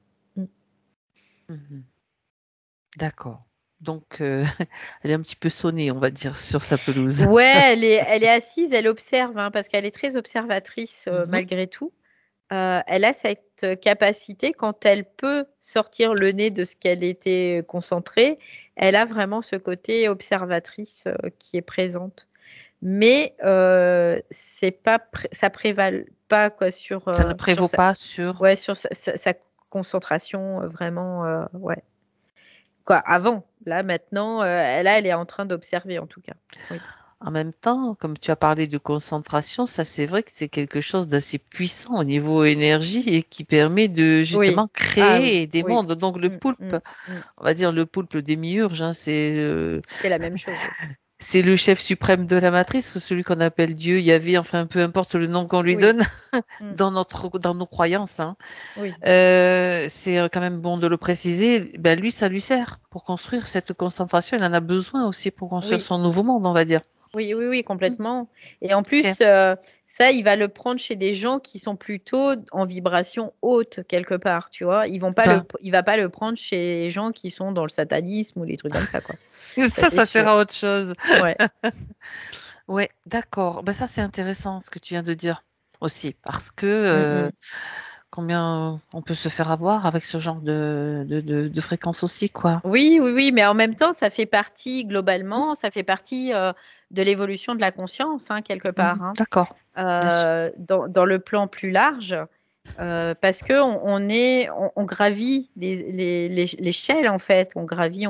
D'accord. Donc, elle est un petit peu sonnée, on va dire, sur sa pelouse. Ouais, elle est assise, elle observe, parce qu'elle est très observatrice malgré tout. Elle a cette capacité, quand elle peut sortir le nez de ce qu'elle était concentrée, elle a vraiment ce côté observatrice qui est présente. Mais c'est pas, ça prévale pas quoi sur. Ça ne prévaut pas sur. Ouais, sur sa concentration vraiment, ouais. Quoi, avant, là maintenant, elle est en train d'observer en tout cas. Oui. En même temps, comme tu as parlé de concentration, ça c'est vrai que c'est quelque chose d'assez puissant au niveau énergie et qui permet de justement créer des mondes. Donc le poulpe, on va dire le poulpe le démiurge, c'est la même chose. C'est le chef suprême de la matrice, celui qu'on appelle Dieu, Yahvé, enfin peu importe le nom qu'on lui donne dans nos croyances. Oui. C'est quand même bon de le préciser. Lui, ça lui sert pour construire cette concentration. Il en a besoin aussi pour construire son nouveau monde, on va dire. Oui, complètement. Et en plus, ça, il va le prendre chez des gens qui sont plutôt en vibration haute quelque part, tu vois. Il va pas le prendre chez les gens qui sont dans le satanisme ou des trucs comme ça, quoi. ça sert à autre chose. Ouais. Ouais, d'accord. Ça, c'est intéressant ce que tu viens de dire aussi, parce que combien on peut se faire avoir avec ce genre de fréquence aussi, quoi. Oui, mais en même temps, ça fait partie, globalement, ça fait partie de l'évolution de la conscience, quelque part. D'accord. Dans le plan plus large, parce que on gravit l'échelle, en fait. On gravit,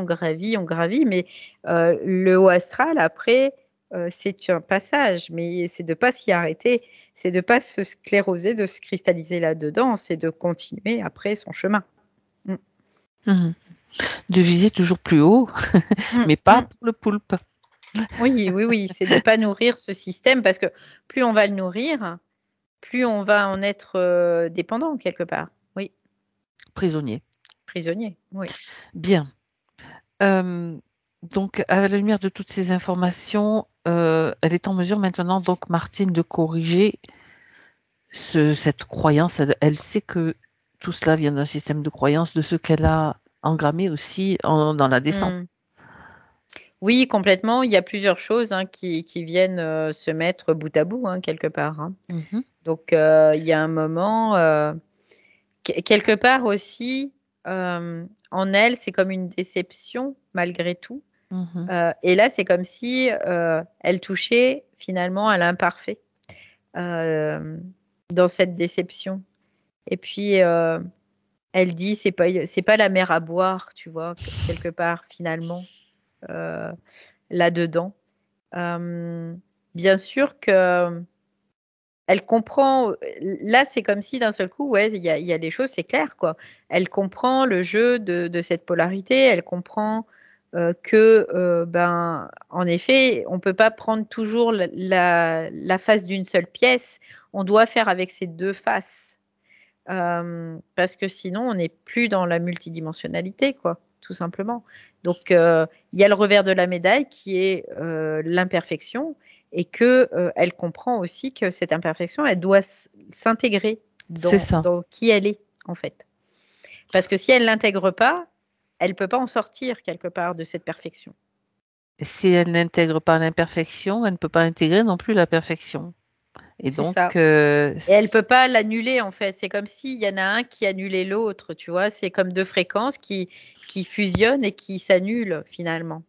mais le haut astral, après, c'est un passage, mais c'est de ne pas s'y arrêter, c'est de ne pas se scléroser, de se cristalliser là-dedans, c'est de continuer après son chemin. De viser toujours plus haut, mais pas pour le poulpe. Oui, c'est de ne pas nourrir ce système, parce que plus on va le nourrir, plus on va en être dépendant quelque part. Oui, Prisonnier. prisonnier. Oui. Bien. Donc, à la lumière de toutes ces informations, elle est en mesure maintenant, donc, Martine, de corriger cette croyance. Elle sait que tout cela vient d'un système de croyance, de ce qu'elle a engrammé aussi dans la descente. Mmh. Oui, complètement. Il y a plusieurs choses qui viennent se mettre bout à bout, quelque part. Mhm, Donc, il y a un moment, quelque part aussi, en elle, c'est comme une déception malgré tout. mhm. Et là, c'est comme si elle touchait finalement à l'imparfait dans cette déception. Et puis, elle dit, c'est pas la mer à boire, tu vois, quelque part, finalement, euh, là-dedans. Bien sûr que elle comprend. Là, c'est comme si d'un seul coup, ouais, il y a des choses, c'est clair, quoi. Elle comprend le jeu de cette polarité. Elle comprend que, ben, en effet, on peut pas prendre toujours la face d'une seule pièce. On doit faire avec ces deux faces. Parce que sinon, on n'est plus dans la multidimensionnalité, quoi, tout simplement. Donc, il y a le revers de la médaille qui est l'imperfection et que elle comprend aussi que cette imperfection, elle doit s'intégrer C'est ça. dans qui elle est, en fait. Parce que si elle l'intègre pas, elle peut pas en sortir quelque part de cette perfection. Si elle n'intègre pas l'imperfection, elle ne peut pas intégrer non plus la perfection. Et C'est donc, ça. Et elle peut pas l'annuler, en fait. C'est comme s'il y en a un qui annulait l'autre, tu vois. C'est comme deux fréquences qui fusionnent et qui s'annulent finalement.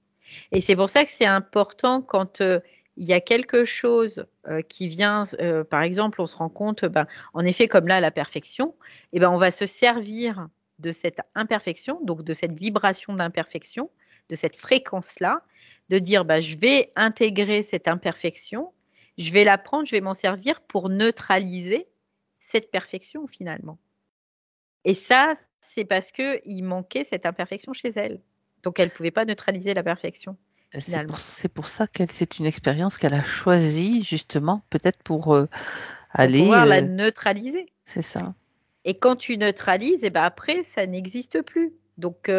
Et c'est pour ça que c'est important quand il y a quelque chose qui vient, par exemple, on se rend compte, ben, en effet, comme là, la perfection, et ben, on va se servir de cette imperfection, donc de cette vibration d'imperfection, de cette fréquence-là, de dire, ben, je vais intégrer cette imperfection, je vais la prendre, je vais m'en servir pour neutraliser cette perfection finalement. Et ça, c'est parce qu'il manquait cette imperfection chez elle. Donc, elle ne pouvait pas neutraliser la perfection, finalement. c'est pour ça qu'elle, c'est une expérience qu'elle a choisie, justement, peut-être pour Pour aller. pouvoir la neutraliser. C'est ça. Et quand tu neutralises, et ben après, ça n'existe plus. Donc,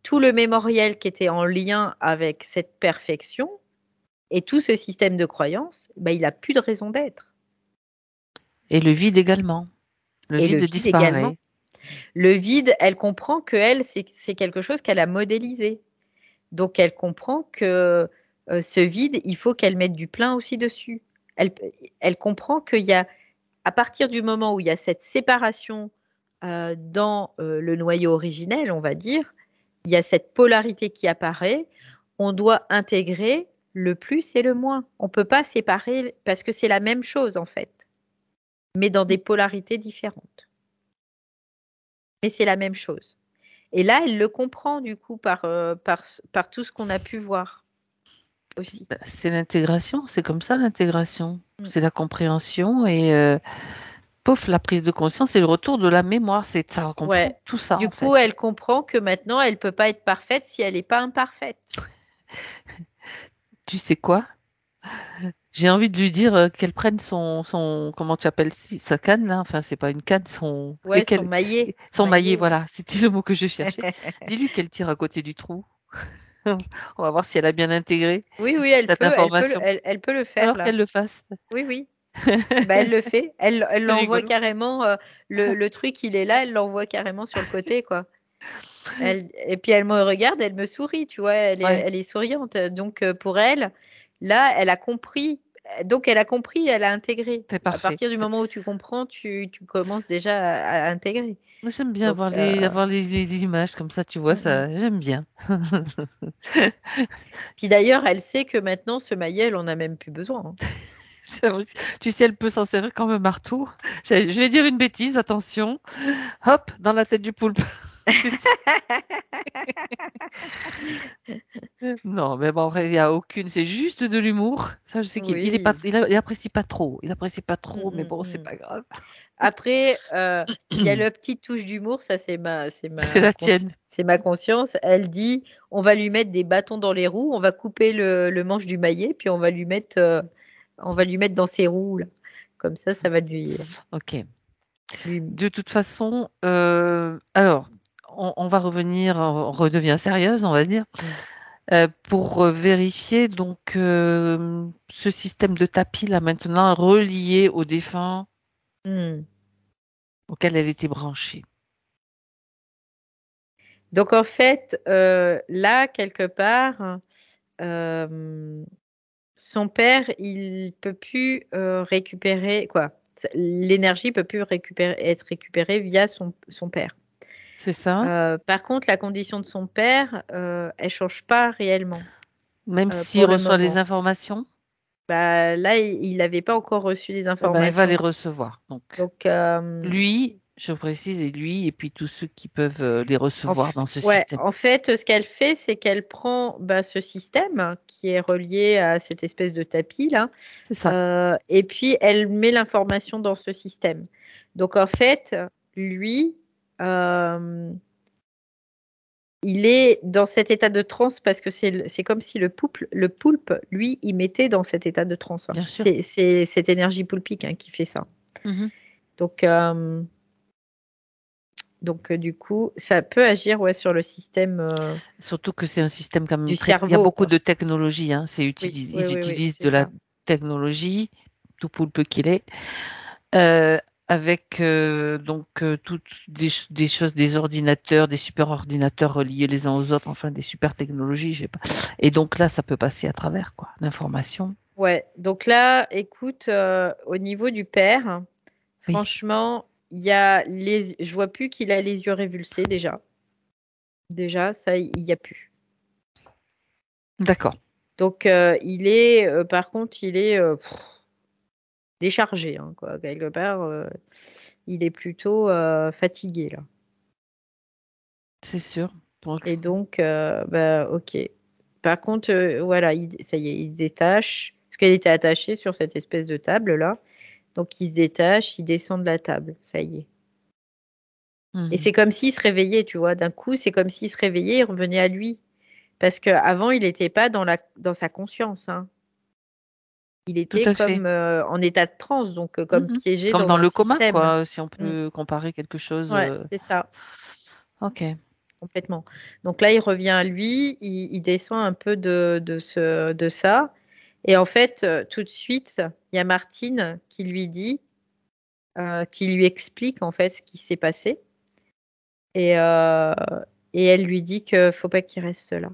tout le mémoriel qui était en lien avec cette perfection et tout ce système de croyances, ben, il n'a plus de raison d'être. Et le vide également. Le Et le vide vide également. disparaît. Le vide, elle comprend que elle, c'est quelque chose qu'elle a modélisé. Donc, elle comprend que ce vide, il faut qu'elle mette du plein aussi dessus. Elle comprend qu'il y a, à partir du moment où il y a cette séparation dans le noyau originel, on va dire, il y a cette polarité qui apparaît, on doit intégrer le plus et le moins. On ne peut pas séparer parce que c'est la même chose en fait, mais dans des polarités différentes. Mais c'est la même chose. Et là, elle le comprend du coup par tout ce qu'on a pu voir aussi. C'est l'intégration, c'est comme ça l'intégration. Mm. C'est la compréhension et pouf, la prise de conscience et le retour de la mémoire. Ça comprend Ouais. tout ça Du en fait. coup, elle comprend que maintenant, elle ne peut pas être parfaite si elle n'est pas imparfaite. Tu sais quoi? J'ai envie de lui dire qu'elle prenne comment tu appelles sa canne là? Enfin, c'est pas une canne, Ouais, son maillet. son maillet, Ouais. voilà, c'était le mot que je cherchais. Dis-lui qu'elle tire à côté du trou. On va voir si elle a bien intégré Oui, oui, cette information. elle peut le faire Alors là. qu'elle le fasse. Oui, oui. Bah, elle le fait. Elle C'est l'envoie rigolo. carrément. Le truc, il est là, elle l'envoie carrément sur le côté, quoi. Et puis elle me regarde, elle me sourit, tu vois, Ouais, elle est souriante. Donc pour elle, là, elle a compris. Donc elle a compris, elle a intégré. c'est À parfait. partir du moment où tu comprends, tu commences déjà à intégrer. Moi, j'aime bien Donc, avoir les images comme ça, tu vois, mm, mm. ça, j'aime bien. Puis d'ailleurs, elle sait que maintenant, ce maillet, elle en a même plus besoin. Tu sais, elle peut s'en servir comme un marteau. Je vais dire une bêtise, attention. Hop, dans la tête du poulpe. Tu sais. Non, mais bon, après, il n'y a aucune. C'est juste de l'humour. Ça, je sais qu'il il est pas, Oui. il apprécie pas trop. Il apprécie pas Mm, trop, mais mm, bon, c'est mm. pas grave. Après, il y a la petite touche d'humour, ça C'est la tienne. c'est ma conscience. Elle dit, on va lui mettre des bâtons dans les roues, on va couper le manche du maillet, puis on va lui mettre dans ses roues, là. Comme ça va lui Ok. De toute façon, alors, on va revenir, on redevient sérieuse, on va dire, pour vérifier donc ce système de tapis là maintenant relié au défunt auquel elle était branchée. Donc en fait, là, quelque part, son père, il peut plus récupérer quoi. L'énergie peut plus être récupérée via son père. C'est ça. Par contre, la condition de son père, elle change pas réellement. Même s'il pour le reçoit les moment. informations, Bah, là, il n'avait pas encore reçu les il va les informations. recevoir. Donc, Donc, lui, je précise, et lui, et puis tous ceux qui peuvent les recevoir dans ce ouais, système. en fait, ce qu'elle fait, c'est qu'elle prend ce système qui est relié à cette espèce de tapis là, C'est ça. et puis elle met l'information dans ce système. Donc en fait, lui, il est dans cet état de transe parce que c'est comme si le poulpe, lui, il mettait dans cet état de transe. Bien sûr. C'est cette énergie poulpique qui fait ça. Donc, du coup, ça peut agir sur le système. Surtout que c'est un système quand même Du il y a cerveau, beaucoup quoi. de technologie. Hein. Oui, Ils utilisent c'est de la ça. technologie, tout poulpe qu'il est, avec toutes des choses, des ordinateurs, des super ordinateurs reliés les uns aux autres, enfin des super technologies, je sais pas. Et donc là, ça peut passer à travers quoi, l'information. Ouais, donc là, écoute, au niveau du père, Oui. franchement, je vois plus qu'il a les yeux révulsés déjà. Déjà, ça, il n'y a plus. D'accord. Donc, par contre, il est déchargé, quoi. Quelque part, il est plutôt fatigué, là. C'est sûr. Et donc, ok. Par contre, voilà, ça y est, il se détache. Parce qu'elle était attachée sur cette espèce de table, là. Donc, il se détache, il descend de la table. Ça y est. Et c'est comme s'il se réveillait, tu vois. D'un coup, c'est comme s'il se réveillait, il revenait à lui. Parce qu'avant, il n'était pas dans sa conscience. Hein. Il Tout était à fait. comme en état de transe, donc comme piégé Comme dans dans un le coma, système. quoi, si on peut comparer quelque chose. Ouais, c'est ça. Ok. Complètement. Donc là, il revient à lui, il descend un peu de ça. Et en fait, tout de suite, il y a Martine qui lui dit, qui lui explique en fait ce qui s'est passé. Et elle lui dit qu'il ne faut pas qu'il reste là.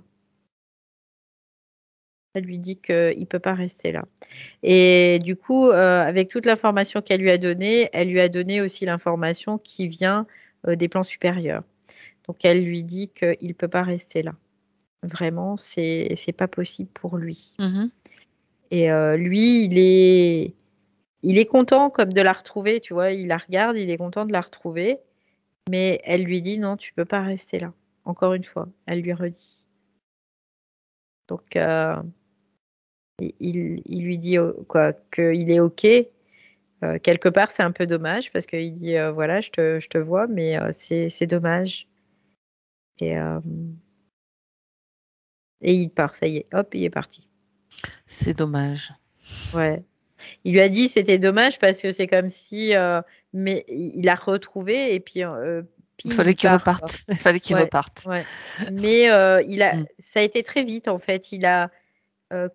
Elle lui dit qu'il ne peut pas rester là. Et du coup, avec toute l'information qu'elle lui a donnée, elle lui a donné aussi l'information qui vient des plans supérieurs. Donc elle lui dit qu'il ne peut pas rester là. Vraiment, c'est pas possible pour lui. Et lui, il est content comme de la retrouver, tu vois. Il la regarde, il est content de la retrouver. Mais elle lui dit non, tu peux pas rester là. Encore une fois, elle lui redit. Donc il lui dit quoi qu'il est OK. Quelque part, c'est un peu dommage parce qu'il dit voilà, je te vois, mais c'est dommage. Et il part, ça y est, hop, il est parti. C'est dommage. Ouais. Il lui a dit c'était dommage parce que c'est comme si, mais il l'a retrouvé et puis Il fallait il qu'il part. reparte. Il fallait qu'il Ouais, reparte. ouais. Mais ça a été très vite en fait. Il a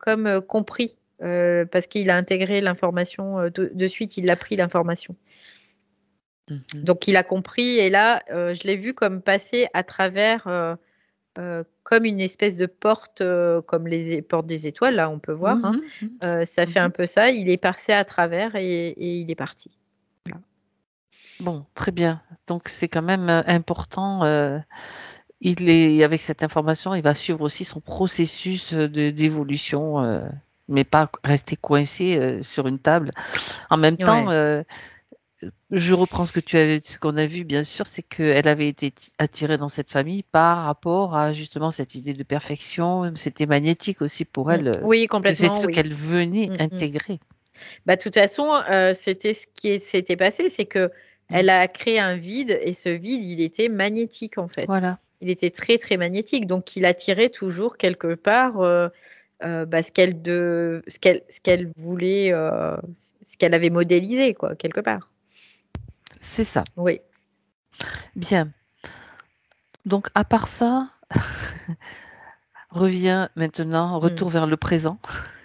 comme compris parce qu'il a intégré l'information de suite. Il a pris l'information. Donc il a compris et là, je l'ai vu comme passer à travers comme une espèce de porte, comme les portes des étoiles, là, on peut voir. Hein. Ça fait un peu ça. Il est passé à travers et il est parti. Voilà. Bon, très bien. Donc c'est quand même important. Avec cette information, il va suivre aussi son processus d'évolution, mais pas rester coincé sur une table. En même temps, je reprends ce qu'on a vu, bien sûr, c'est qu'elle avait été attirée dans cette famille par rapport à justement cette idée de perfection. C'était magnétique aussi pour elle, oui, parce que c'est complètement, ce oui. qu'elle venait intégrer. De toute façon, c'était ce qui s'était passé, c'est que elle a créé un vide et ce vide, il était magnétique en fait. Voilà. Il était très très magnétique, donc il attirait toujours quelque part ce qu'elle voulait, ce qu'elle avait modélisé, quoi, quelque part. C'est ça. Oui. Bien. Donc, à part ça, reviens maintenant, retour vers le présent,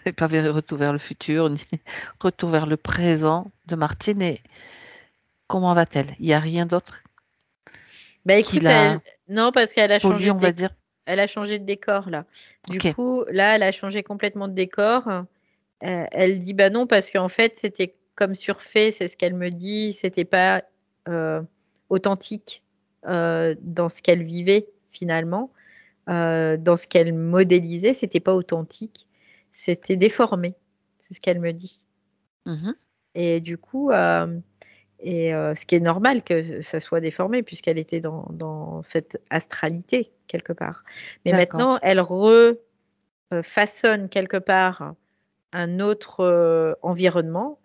et pas retour vers le futur, ni retour vers le présent de Martine. Et comment va-t-elle? Il n'y a rien d'autre Bah qui écoute, la non, parce qu'elle a pollue, changé on de va dire? elle a changé de décor là. Du Ok. coup, là, elle a changé complètement de décor. Elle dit bah non parce qu'en fait c'était comme surfait, c'est ce qu'elle me dit, c'était pas authentique dans ce qu'elle vivait finalement, dans ce qu'elle modélisait, c'était pas authentique, c'était déformé, c'est ce qu'elle me dit. Mhm. Et du coup, ce qui est normal que ça soit déformé puisqu'elle était dans cette astralité quelque part. Mais D'accord. maintenant, elle façonne quelque part un autre, environnement,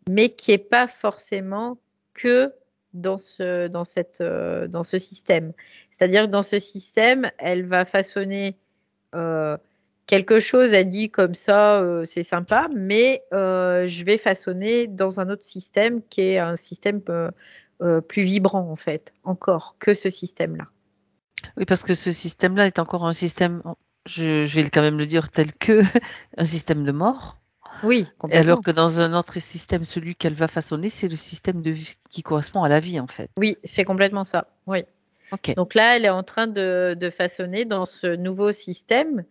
mais qui est pas forcément que dans ce système. C'est-à-dire que dans ce système, elle va façonner, heu, quelque chose, elle dit comme ça, c'est sympa, mais je vais façonner dans un autre système qui est un système, plus vibrant en fait, encore que ce système-là. Oui, parce que ce système-là est encore un système, je vais quand même le dire tel que, un système de mort. Oui, Et alors complètement. que dans un autre système, celui qu'elle va façonner, c'est le système de vie qui correspond à la vie, en fait. Oui, c'est complètement ça, oui. Ok. Donc là, elle est en train de façonner dans ce nouveau système.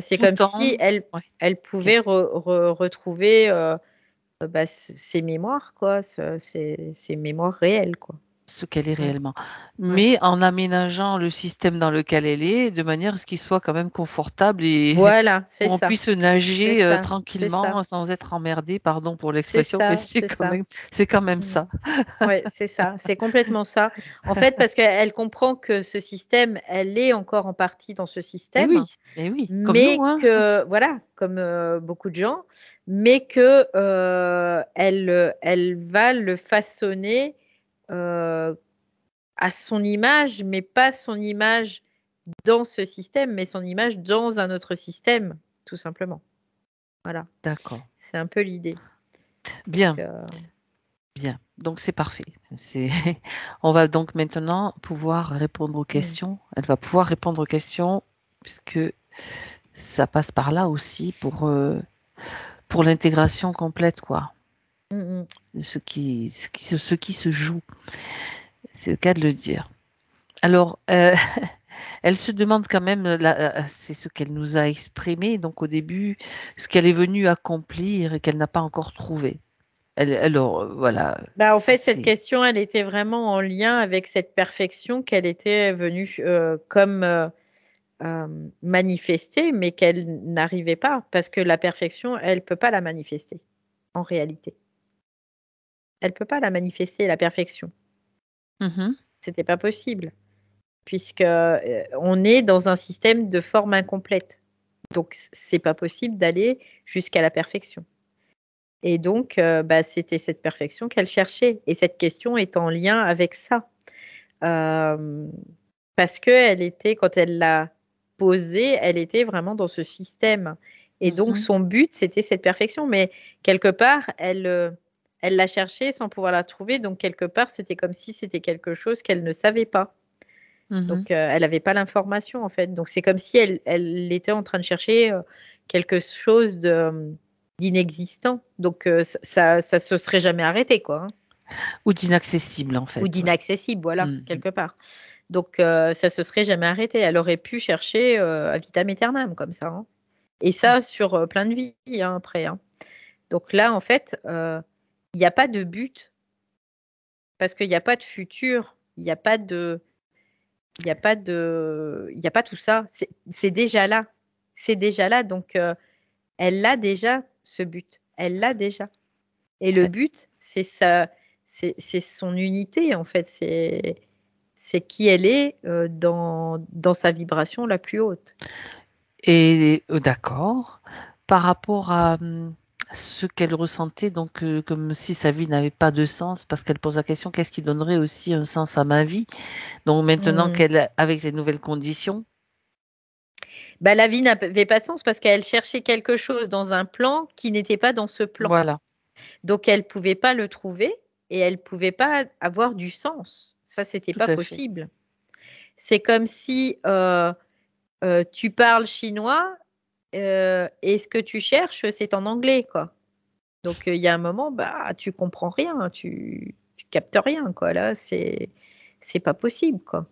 C'est comme Tout si en... elle Ouais, elle ok. pouvait retrouver, bah, ses mémoires quoi, ses mémoires réelles quoi. Ce qu'elle est Ouais, réellement. ouais. Mais en aménageant le système dans lequel elle est, de manière à ce qu'il soit quand même confortable et Voilà, c'est où on ça, puisse c'est nager ça, c'est ça, tranquillement sans être emmerdé, pardon pour c'est l'expression, mais ça, c'est ça. c'est quand même Mmh. ça. Ouais, c'est ça, c'est complètement ça. En fait, parce qu'elle comprend que ce système, elle est encore en partie dans ce système. Et oui, comme nous, Mais hein. que voilà, comme, beaucoup de gens, mais que, elle va le façonner, heu, à son image, mais pas son image dans ce système, mais son image dans un autre système, tout simplement. Voilà, D'accord. c'est un peu l'idée. Donc, Bien, bien. Donc c'est parfait. C'est on va donc maintenant pouvoir répondre aux mmh, questions. Elle va pouvoir répondre aux questions puisque ça passe par là aussi pour l'intégration complète, quoi. mmh mh. Ce qui se joue. C'est le cas de le dire. Alors, elle se demande quand même, c'est ce qu'elle nous a exprimé, donc au début, ce qu'elle est venue accomplir et qu'elle n'a pas encore trouvé. Alors, voilà, Bah, en fait, cette question, elle était vraiment en lien avec cette perfection qu'elle était venue, comme, manifester, mais qu'elle n'arrivait pas, parce que la perfection, elle peut pas la manifester, en réalité. Elle peut pas la manifester, la perfection. Mhm, C'était pas possible, puisque, on est dans un système de forme incomplète. Donc c'est pas possible d'aller jusqu'à la perfection et donc bah, c'était cette perfection qu'elle cherchait et cette question est en lien avec ça. Hem, Parce qu'elle était quand elle l'a posée, elle était vraiment dans ce système et donc mhm, son but, c'était cette perfection. Mais quelque part, elle l'a cherchée sans pouvoir la trouver, donc quelque part, c'était comme si c'était quelque chose qu'elle ne savait pas. mhm. Donc elle n'avait pas l'information, en fait. Donc c'est comme si elle était en train de chercher, quelque chose d'inexistant. Donc ça se serait jamais arrêté, quoi, hein. Ou d'inaccessible, en Ou fait, ouais. d'inaccessible, voilà, Mhm. quelque part. Donc ça se serait jamais arrêté. Elle aurait pu chercher, à vitam aeternam comme ça, hein et ça sur, plein de vies, hein, après, hein. Donc là, en fait, il y a pas de but parce qu'il y a pas de futur, il y a pas tout ça. C'est déjà là. C'est déjà là donc elle a déjà ce but. Elle l'a déjà et le Euh, but, c'est son unité, en fait. C'est qui elle est, dans sa vibration la plus haute. Et d'accord. Par rapport à ce qu'elle ressentait, donc comme si sa vie n'avait pas de sens, parce qu'elle pose la question, qu'est-ce qui donnerait aussi un sens à ma vie? Donc maintenant Mmh. qu'elle, avec ces nouvelles conditions, Bah, la vie n'avait pas de sens parce qu'elle cherchait quelque chose dans un plan qui n'était pas dans ce plan. Voilà, Donc, elle ne pouvait pas le trouver et elle ne pouvait pas avoir du sens. Ça, c'était tout pas à fait. possible. C'est comme si tu parles chinois et ce que tu cherches, c'est en anglais, quoi. Donc, il y a un moment, bah, tu comprends rien, tu captes rien, quoi. Là, c'est pas possible, quoi.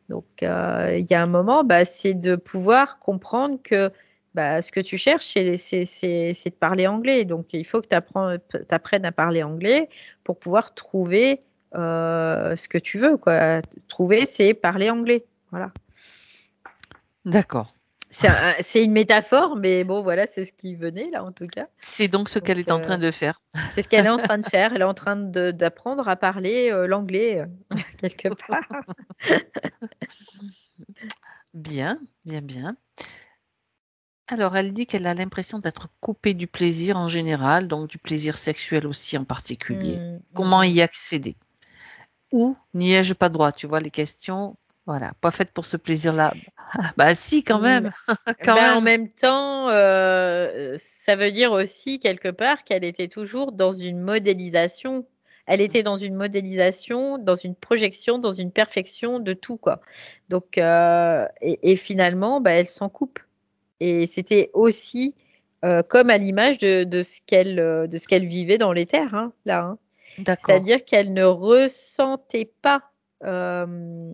Donc, il y a un moment, bah, c'est de pouvoir comprendre que bah, ce que tu cherches, c'est de parler anglais. Donc, il faut que tu apprennes à parler anglais pour pouvoir trouver ce que tu veux, quoi. Trouver, c'est parler anglais. Voilà. D'accord. C'est une métaphore, mais bon, voilà, c'est ce qui venait là, en tout cas. C'est donc ce Donc, qu'elle est en train de faire. c'est ce qu'elle est en train de faire. Elle est en train d'apprendre à parler l'anglais quelque part. Bien, bien, bien. Alors, elle dit qu'elle a l'impression d'être coupée du plaisir en général, donc du plaisir sexuel aussi en particulier. Comment y accéder? Ou n'y ai-je pas droit? Tu vois, les questions, voilà, pas faites pour ce plaisir-là. Bah si, quand Mm. même, quand Ben, en même. même temps, ça veut dire aussi quelque part qu'elle était toujours dans une modélisation. Elle était dans une modélisation, dans une projection, dans une perfection de tout, quoi. Donc, et finalement, bah, elle s'en coupe. Et c'était aussi comme à l'image de ce qu'elle vivait dans l'éther, hein, là, hein. D'accord, C'est-à-dire qu'elle ne ressentait pas euh,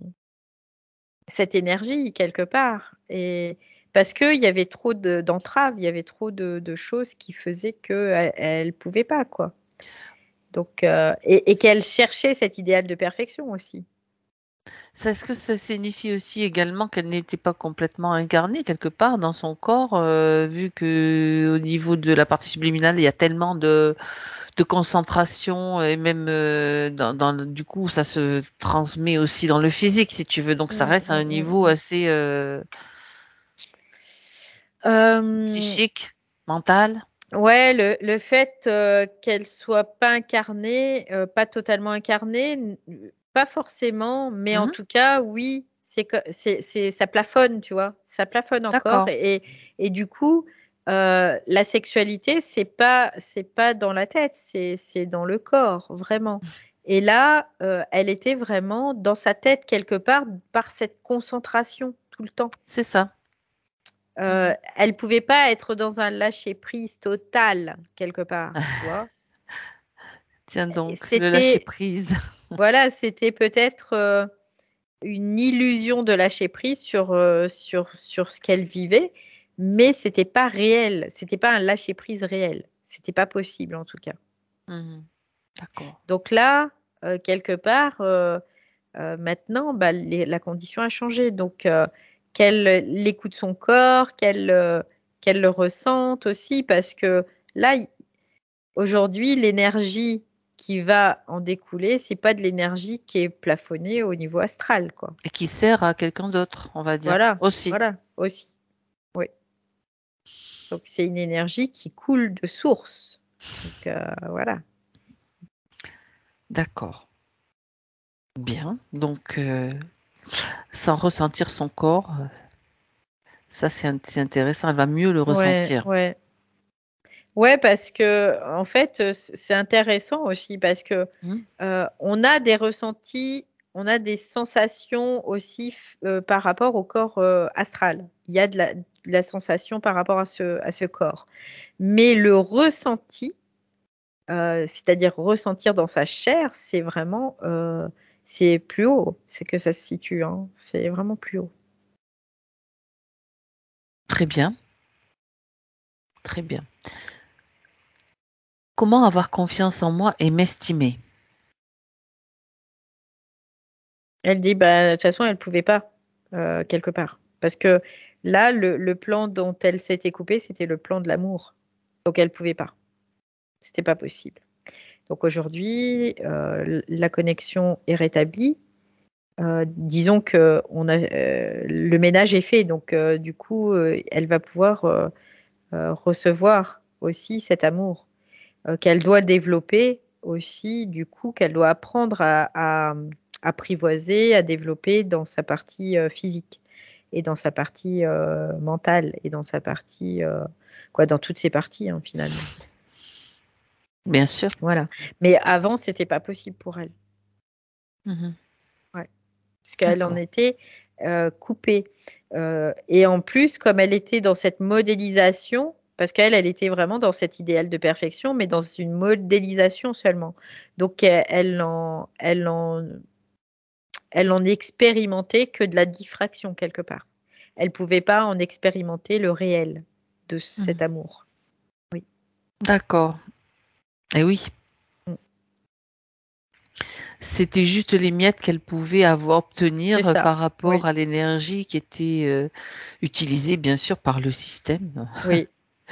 cette énergie quelque part. Et parce qu'il y avait trop d'entraves, il y avait trop de choses qui faisaient qu'elle ne pouvait pas, quoi. Donc, et qu'elle cherchait cet idéal de perfection aussi. Est-ce que ça signifie aussi également qu'elle n'était pas complètement incarnée quelque part dans son corps, vu que au niveau de la partie subliminale, il y a tellement de concentration et même du coup, ça se transmet aussi dans le physique, si tu veux. Donc, ça Mm, reste à un mm, mm, niveau mm. assez Euh, psychique, mental. ouais, le fait qu'elle soit pas incarnée, pas totalement incarnée, pas forcément, mais en Mhm. tout cas, oui, ça plafonne, tu vois, ça plafonne encore. D'accord. Et du coup, la sexualité, c'est pas dans la tête, c'est dans le corps, vraiment. Et là, elle était vraiment dans sa tête quelque part par cette concentration tout le temps. C'est ça. Mhm. Elle pouvait pas être dans un lâcher-prise total quelque part, tu vois. Tiens Et donc, le lâcher c'était, prise. voilà, c'était peut-être une illusion de lâcher-prise sur ce qu'elle vivait, mais c'était pas réel, c'était pas un lâcher-prise réel. C'était pas possible en tout cas. Mhm. D'accord. Donc là, quelque part, maintenant, bah, la condition a changé. Donc, qu'elle écoute son corps, qu'elle le ressente aussi, parce que là, aujourd'hui, l'énergie qui va en découler, c'est pas de l'énergie qui est plafonnée au niveau astral, quoi. Et qui sert à quelqu'un d'autre, on va dire. Voilà, Aussi. voilà, aussi. Oui. Donc, c'est une énergie qui coule de source. Donc, voilà. D'accord. Bien. Donc, sans ressentir son corps, ça c'est intéressant. Elle va mieux le Ouais, ressentir. ouais. Ouais, parce que en fait, c'est intéressant aussi parce que Mhm. on a des ressentis, on a des sensations aussi par rapport au corps astral. Il y a de la sensation par rapport à ce corps. Mais le ressenti, c'est-à-dire ressentir dans sa chair, c'est vraiment c'est plus haut. C'est que ça se situe, hein. C'est vraiment plus haut. Très bien. Très bien. Comment avoir confiance en moi et m'estimer? Elle dit, bah, de toute façon, elle ne pouvait pas, quelque part. Parce que là, le plan dont elle s'était coupée, c'était le plan de l'amour. Donc, elle ne pouvait pas. C'était pas possible. Donc, aujourd'hui, la connexion est rétablie. Disons que le ménage est fait. Donc, du coup, elle va pouvoir recevoir aussi cet amour qu'elle doit développer aussi, du coup, qu'elle doit apprendre à apprivoiser, à développer dans sa partie physique. et dans sa partie mentale et dans sa partie, dans toutes ses parties hein, finalement. Bien sûr. Voilà. Mais avant, c'était pas possible pour elle. Ouais. Parce qu'elle en était coupée. Et en plus, comme elle était dans cette modélisation, parce qu'elle, elle était vraiment dans cet idéal de perfection, mais dans une modélisation seulement. Donc, elle en expérimentait que de la diffraction quelque part. Elle pouvait pas en expérimenter le réel de cet amour. Oui. D'accord. Et oui. Mm. C'était juste les miettes qu'elle pouvait obtenir C'est ça. par rapport Oui. à l'énergie qui était utilisée, bien sûr, par le système. Oui.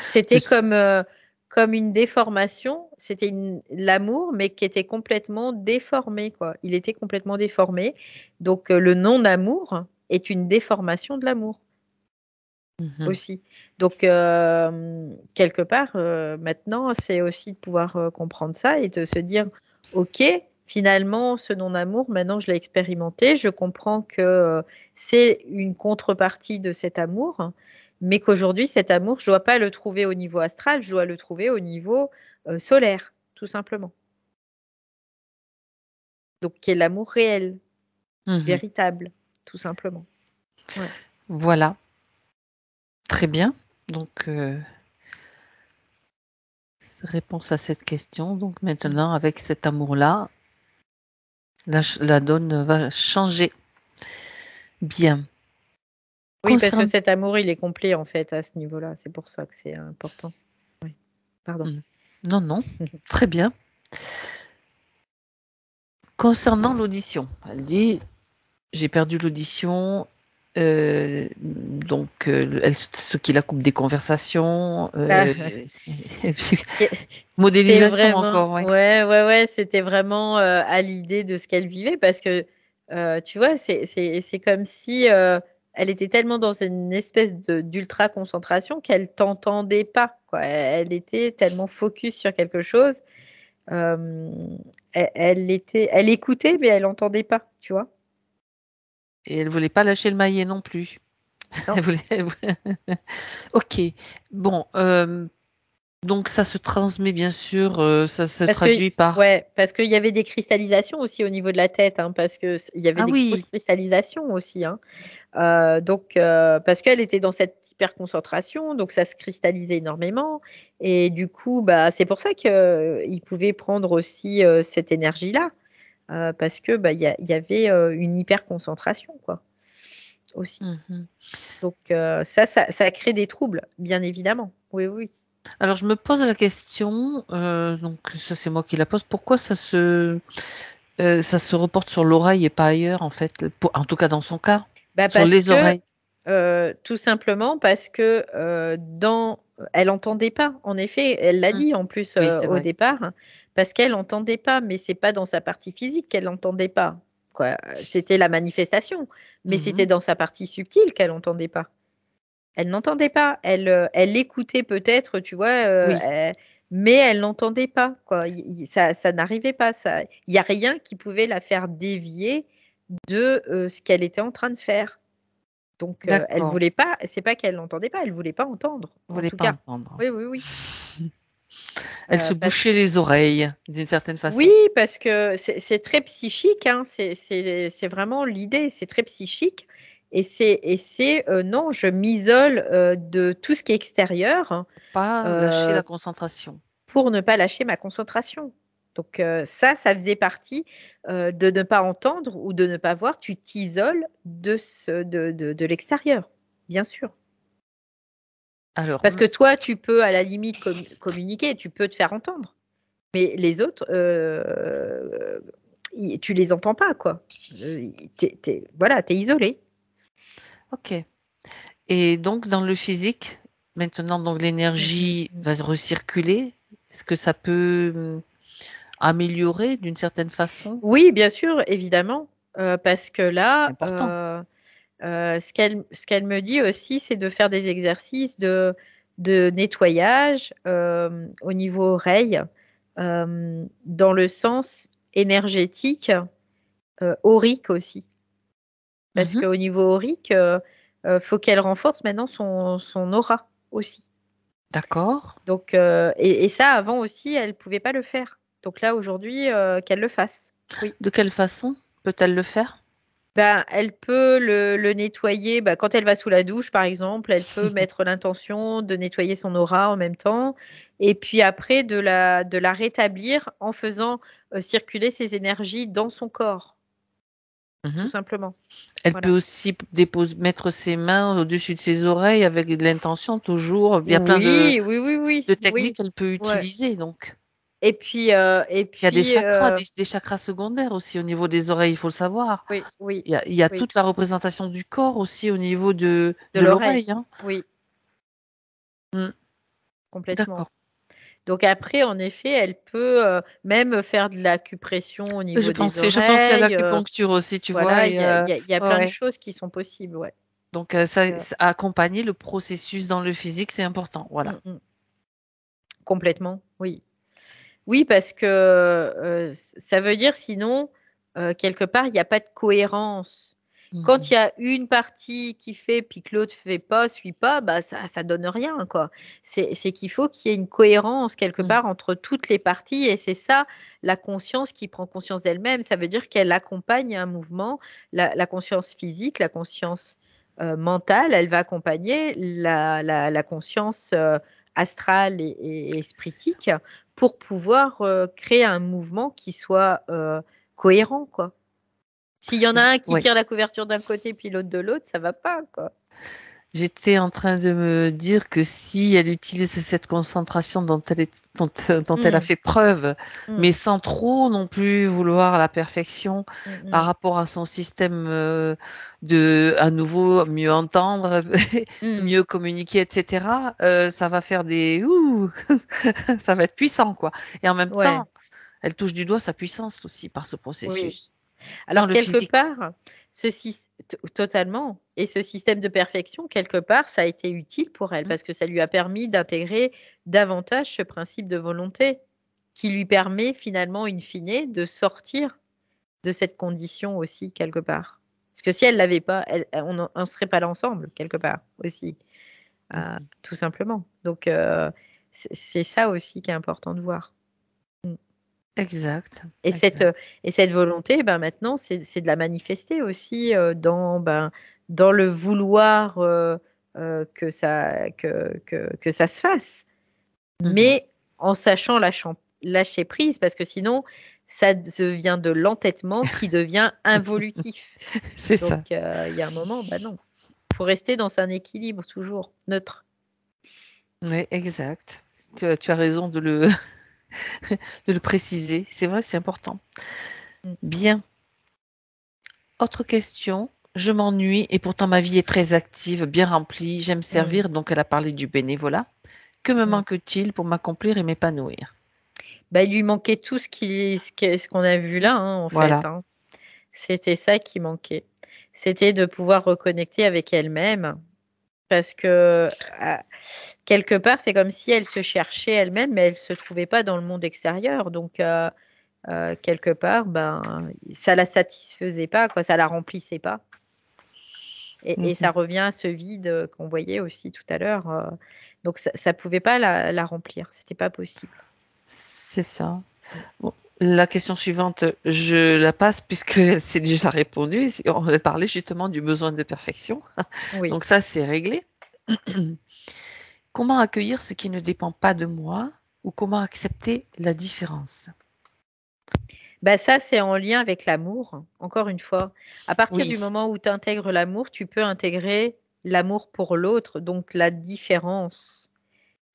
C'était comme une déformation. C'était l'amour, mais qui était complètement déformé, quoi. Il était complètement déformé. Donc, le non-amour est une déformation de l'amour aussi. Donc, quelque part, maintenant, c'est aussi de pouvoir comprendre ça et de se dire, OK, finalement, ce non-amour, maintenant, je l'ai expérimenté. Je comprends que c'est une contrepartie de cet amour, mais qu'aujourd'hui, cet amour, je ne dois pas le trouver au niveau astral, je dois le trouver au niveau solaire, tout simplement. Donc, qui est l'amour réel, véritable, tout simplement. Ouais. Voilà. Très bien. Donc, réponse à cette question. Donc, maintenant, avec cet amour-là, la donne va changer. Bien. Oui, parce que cet amour, il est complet, en fait, à ce niveau-là. C'est pour ça que c'est important. Oui. Pardon. Non, non. Très bien. Concernant l'audition, elle dit, j'ai perdu l'audition, donc ce qui la coupe des conversations, modélisation vraiment, encore, ouais. Ouais, c'était vraiment à l'idée de ce qu'elle vivait parce que, tu vois, c'est comme si elle était tellement dans une espèce d'ultra concentration qu'elle t'entendait pas, quoi. Elle était tellement focus sur quelque chose. Elle écoutait, mais elle entendait pas, tu vois. Et elle voulait pas lâcher le maillet non plus. Non. Ok. Bon, donc ça se transmet bien sûr, ça se Parce traduit par. parce qu'il y avait des cristallisations aussi au niveau de la tête, hein, parce que il y avait Ah des grosses oui. cristallisations aussi, hein. Donc, parce qu'elle était dans cette hyper concentration, donc ça se cristallisait énormément. Et du coup, bah, c'est pour ça qu'il pouvait prendre aussi cette énergie-là, parce que bah, il y avait une hyper concentration, quoi, aussi. Donc, ça crée des troubles, bien évidemment. Oui, oui. Alors je me pose la question, donc ça c'est moi qui la pose, pourquoi ça se reporte sur l'oreille et pas ailleurs en fait, en tout cas dans son cas, Bah, sur parce les que, oreilles. tout simplement parce que, elle entendait pas. En effet, elle l'a dit en plus, Oui, c'est au vrai. départ, parce qu'elle entendait pas, mais c'est pas dans sa partie physique qu'elle entendait pas, quoi. C'était la manifestation, mais c'était dans sa partie subtile qu'elle entendait pas. Elle n'entendait pas. Elle écoutait peut-être, tu vois, Oui, mais elle n'entendait pas, quoi. Ça n'arrivait pas, il y a rien qui pouvait la faire dévier de, ce qu'elle était en train de faire. Donc, elle d'accord. voulait pas, c'est pas qu'elle n'entendait pas, elle voulait pas entendre, Vous en voulez tout pas cas. entendre. Oui, oui, oui. Elle se Parce bouchait les oreilles d'une certaine oui, façon. parce que c'est très psychique, hein, c'est vraiment l'idée, c'est très psychique et non, je m'isole, de tout ce qui est extérieur, Pas lâcher la concentration. pour ne pas lâcher ma concentration. Donc, ça faisait partie, de ne pas entendre ou de ne pas voir. Tu t'isoles de l'extérieur, bien sûr. Alors, Parce que toi, tu peux à la limite communiquer, tu peux te faire entendre. Mais les autres, tu les entends pas, quoi. Voilà, tu es isolé. ok. Et donc dans le physique, maintenant donc l'énergie Mmh. va se recirculer. Est-ce que ça peut améliorer d'une certaine façon? Oui, bien sûr, évidemment, parce que là, Important. ce qu'elle me dit aussi, c'est de faire des exercices de nettoyage, au niveau oreille, dans le sens énergétique, aurique aussi. Parce Mhm. qu'au niveau aurique, faut qu'elle renforce maintenant son aura aussi. D'accord. Donc, et ça, avant aussi, elle ne pouvait pas le faire. Donc là, aujourd'hui, qu'elle le fasse. Oui. De quelle façon peut-elle le faire? Ben, elle peut le nettoyer. Ben, quand elle va sous la douche, par exemple, elle peut mettre l'intention de nettoyer son aura en même temps. Et puis après, de la rétablir en faisant circuler ses énergies dans son corps, tout Mmh. simplement. Elle peut Voilà. aussi mettre ses mains au-dessus de ses oreilles avec de l'intention toujours. Il y a plein Oui, oui, oui, oui, de oui. techniques qu'elle peut Ouais. utiliser donc. Et puis, Il y a des chakras, des chakras secondaires aussi au niveau des oreilles, il faut le savoir. oui, oui, Il y a oui, toute la représentation du corps aussi au niveau de de l'oreille. l'oreille, hein. Oui, Mmh, complètement. d'accord. Donc après, en effet, elle peut, même faire de l'acupression au Je niveau des pensais je pensais à oreilles, l'acupuncture aussi, tu vois? voilà, il Et y a il y a il y a ouais, plein de ouais. choses qui sont possibles, ouais. Donc ça accompagner le processus dans le physique, c'est important, voilà. Mmh mh. Complètement, oui. Oui, parce que, ça veut dire sinon, quelque part, il y a pas de cohérence. Quand Mmh. il y a une partie qui fait, puis que l'autre fait pas, suit pas, bah, ça donne rien, quoi. C'est qu'il faut qu'il y ait une cohérence quelque Mmh. part entre toutes les parties et c'est ça, la conscience qui prend conscience d'elle-même. Ça veut dire qu'elle accompagne un mouvement, la conscience physique, la conscience, mentale, elle va accompagner la conscience, astrale et spritique pour pouvoir, créer un mouvement qui soit, cohérent, quoi. S'il y en a un qui Oui. tire la couverture d'un côté, puis l'autre de l'autre, ça va pas, quoi. J'étais en train de me dire que si elle utilise cette concentration dont elle a Mmh. fait preuve, Mmh. mais sans trop non plus vouloir la perfection Mmh par mh. rapport à son système, de à nouveau mieux entendre, Mmh. mieux communiquer et cetera, ça va faire des «ouh» ça va être puissant, quoi, et en même Ouais, temps, elle touche du doigt sa puissance aussi par ce oui. processus, dans Alors le quelque physique. part, ce sys totalement et ce système de perfection, quelque part, ça a été utile pour elle Mmh. parce que ça lui a permis d'intégrer davantage ce principe de volonté qui lui permet finalement, in fine, de sortir de cette condition aussi quelque part. Parce que si elle l'avait pas, on serait pas là ensemble quelque part aussi, Mmh. tout simplement. Donc c'est ça aussi qui est important de voir. Mmh. Exact, Et cette, exact. et cette volonté, ben, maintenant, c'est de la manifester aussi, dans le vouloir, que ça se fasse. Mmh. Mais en sachant lâcher prise parce que sinon, ça devient de l'entêtement qui devient involutif. C'est Donc ça. il y a un moment, bah, non. Faut rester dans un équilibre toujours neutre. Oui, exact. Tu as raison de le de le préciser. C'est vrai, c'est important. Mmh. Bien. Autre question. Je m'ennuie et pourtant ma vie est très active, bien remplie. J'aime Mmh. servir, donc elle a parlé du bénévolat. Que me Mmh. manque-t-il pour m'accomplir et m'épanouir? Bah, il lui manquait tout ce qu'on a vu là, hein, en fait, Voilà. hein. C'était ça qui manquait. C'était de pouvoir reconnecter avec elle-même parce que, quelque part, c'est comme si elle se cherchait elle-même, mais elle se trouvait pas dans le monde extérieur. Donc, quelque part, ben, ça la satisfaisait pas, quoi, ça la remplissait pas et ça Mmh. revient à ce vide, qu'on voyait aussi tout à l'heure, donc ça pouvait pas la remplir, c'était pas possible. C'est ça. Mmh. Bon, la question suivante, je la passe puisqu'elle s'est déjà répondu. On a parlé justement du besoin de perfection. Oui. Donc ça, c'est réglé. Comment accueillir ce qui ne dépend pas de moi ou comment accepter la différence? Bah, ça, c'est en lien avec l'amour, encore une fois. À partir Oui. du moment où tu intègres l'amour, tu peux intégrer l'amour pour l'autre, donc la différence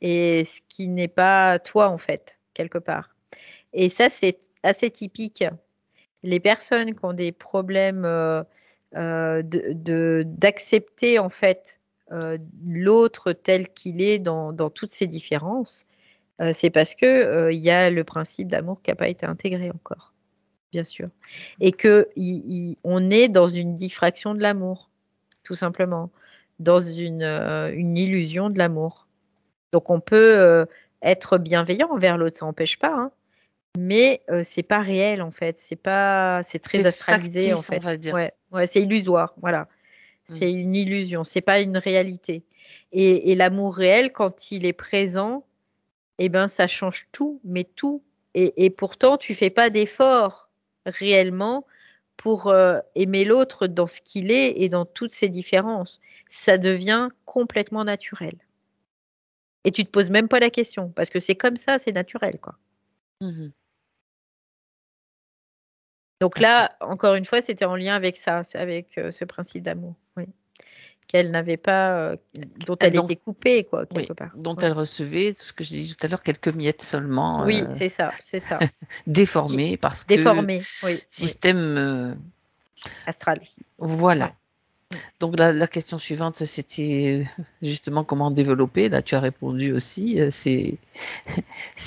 et ce qui n'est pas toi, en fait, quelque part. Et ça, c'est assez typique. Les personnes qui ont des problèmes, d'accepter, en fait, l'autre tel qu'il est dans toutes ses différences, c'est parce que, il y a le principe d'amour qui a pas été intégré encore. Bien sûr et que i on est dans une diffraction de l'amour, tout simplement, dans une illusion de l'amour. Donc on peut, être bienveillant envers l'autre, ça n'empêche pas, hein, mais c'est pas réel en fait, c'est très C'est astralisé en factice, on fait. va dire. Ouais, ouais, c'est illusoire, voilà. C'est une illusion, c'est pas une réalité. Et l'amour réel, quand il est présent, eh ben, ça change tout, mais tout. Et pourtant, tu fais pas d'effort réellement pour aimer l'autre dans ce qu'il est et dans toutes ses différences. Ça devient complètement naturel. Et tu te poses même pas la question, parce que c'est comme ça, c'est naturel, quoi. Mmh. Donc là, encore une fois, c'était en lien avec ça, c'est avec ce principe d'amour, oui. Qu'elle n'avait pas, dont elle Donc était coupée, quoi, oui, quelque part. dont Ouais. elle recevait, ce que j'ai dit tout à l'heure, quelques miettes seulement, Oui, c'est ça, c'est ça. Qui déformées parce que déformée, oui, oui, système, astral. voilà. Ouais. Mmh. Donc la question suivante, c'était justement comment développer. Là, tu as répondu aussi. C'est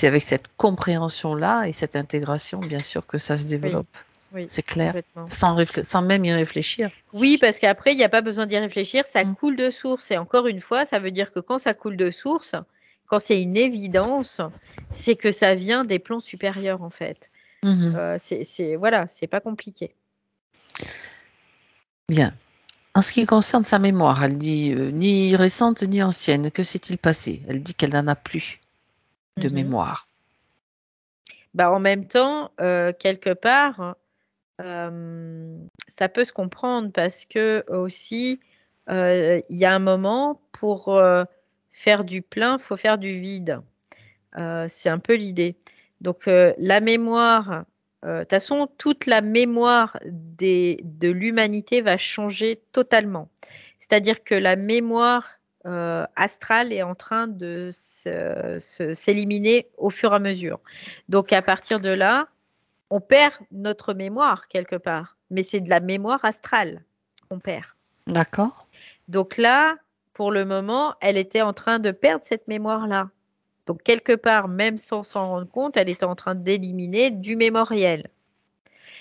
avec cette compréhension-là et cette intégration, bien sûr, que ça se Oui, développe. oui, C'est clair. complètement. Sans même y réfléchir. Oui, parce qu'après, il n'y a pas besoin d'y réfléchir, ça Mm. coule de source. Et encore une fois, ça veut dire que quand ça coule de source, quand c'est une évidence, c'est que ça vient des plans supérieurs, en fait. Mhm. Voilà, c'est pas compliqué. Bien. En ce qui concerne sa mémoire, elle dit ni récente ni ancienne. Que s'est-il passé? Elle dit qu'elle n'en a plus de Mhm. mémoire. Bah, en même temps, quelque part, ça peut se comprendre parce que aussi, il y a un moment pour faire du plein, faut faire du vide. C'est un peu l'idée. Donc, la mémoire, de toute façon, toute la mémoire de l'humanité va changer totalement. C'est-à-dire que la mémoire astrale est en train de s'éliminer au fur et à mesure. Donc, à partir de là, on perd notre mémoire quelque part, mais c'est de la mémoire astrale qu'on perd. D'accord? Donc là, pour le moment, elle était en train de perdre cette mémoire-là. Donc quelque part, même sans s'en rendre compte, elle était en train d'éliminer du mémoriel.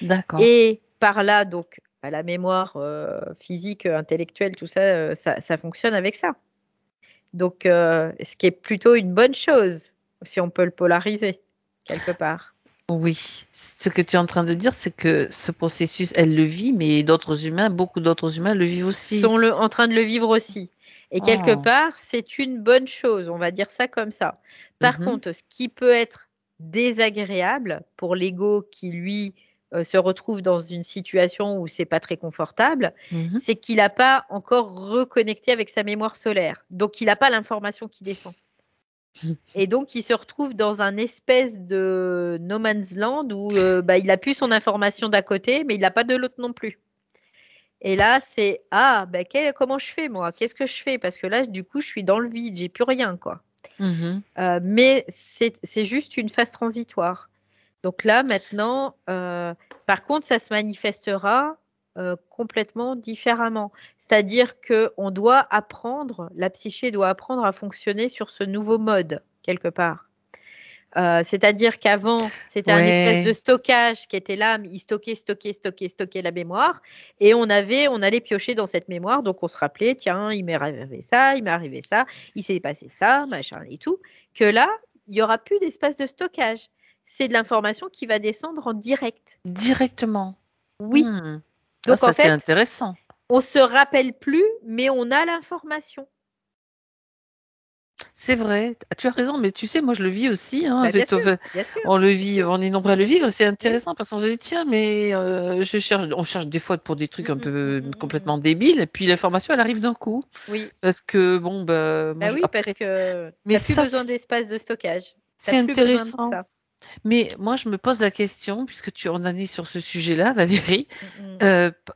D'accord. Et par là, donc, bah, la mémoire physique, intellectuelle, tout ça, ça fonctionne avec ça. Donc, ce qui est plutôt une bonne chose, si on peut le polariser, quelque part. Oui. Ce que tu es en train de dire, c'est que ce processus, elle le vit, mais d'autres humains, beaucoup d'autres humains le vivent aussi. Sont en train de le vivre aussi. Et quelque Oh. part, c'est une bonne chose, on va dire ça comme ça. Par Mhm. contre, ce qui peut être désagréable pour l'ego qui, lui, se retrouve dans une situation où c'est pas très confortable, Mhm. c'est qu'il n'a pas encore reconnecté avec sa mémoire solaire. Donc, il n'a pas l'information qui descend. Et donc, il se retrouve dans un espèce de no man's land où bah, il a plus son information d'un côté, mais il n'a pas de l'autre non plus. Et là, c'est ah, ben, comment je fais moi? Qu'est-ce que je fais? Parce que là, du coup, je suis dans le vide, j'ai plus rien, quoi. Mhm. Mais c'est juste une phase transitoire. Donc là, maintenant, par contre, ça se manifestera complètement différemment. C'est-à-dire que on doit apprendre, la psyché doit apprendre à fonctionner sur ce nouveau mode, quelque part. C'est-à-dire qu'avant, c'était un espèce de Ouais. stockage qui était là, il stockait la mémoire, et on allait piocher dans cette mémoire, donc on se rappelait, tiens, il m'est arrivé ça, il m'est arrivé ça, il s'est passé ça, machin et tout, que là, il n'y aura plus d'espace de stockage. C'est de l'information qui va descendre en direct. Directement. Oui. Hmm. Ah, Donc en ça, c'est fait, intéressant. on se rappelle plus, mais on a l'information. C'est vrai, tu as raison, mais tu sais, moi je le vis aussi, hein, Bah, avec bien sûr, on le bien vit, sûr, on est nombreux à le bien vivre, sûr. c'est Oui. intéressant parce qu'on se dit, tiens, mais on cherche des fois pour des trucs un peu Mm. complètement débiles, et puis l'information, elle arrive d'un coup. Oui. Parce que, bon, bah, Bah oui, parce après, que tu mais as plus ça, besoin d'espace de stockage. Tu as c'est plus besoin de intéressant. ça. Mais moi, je me pose la question, puisque tu en as dit sur ce sujet-là, Valérie, Mmh mh. euh, p-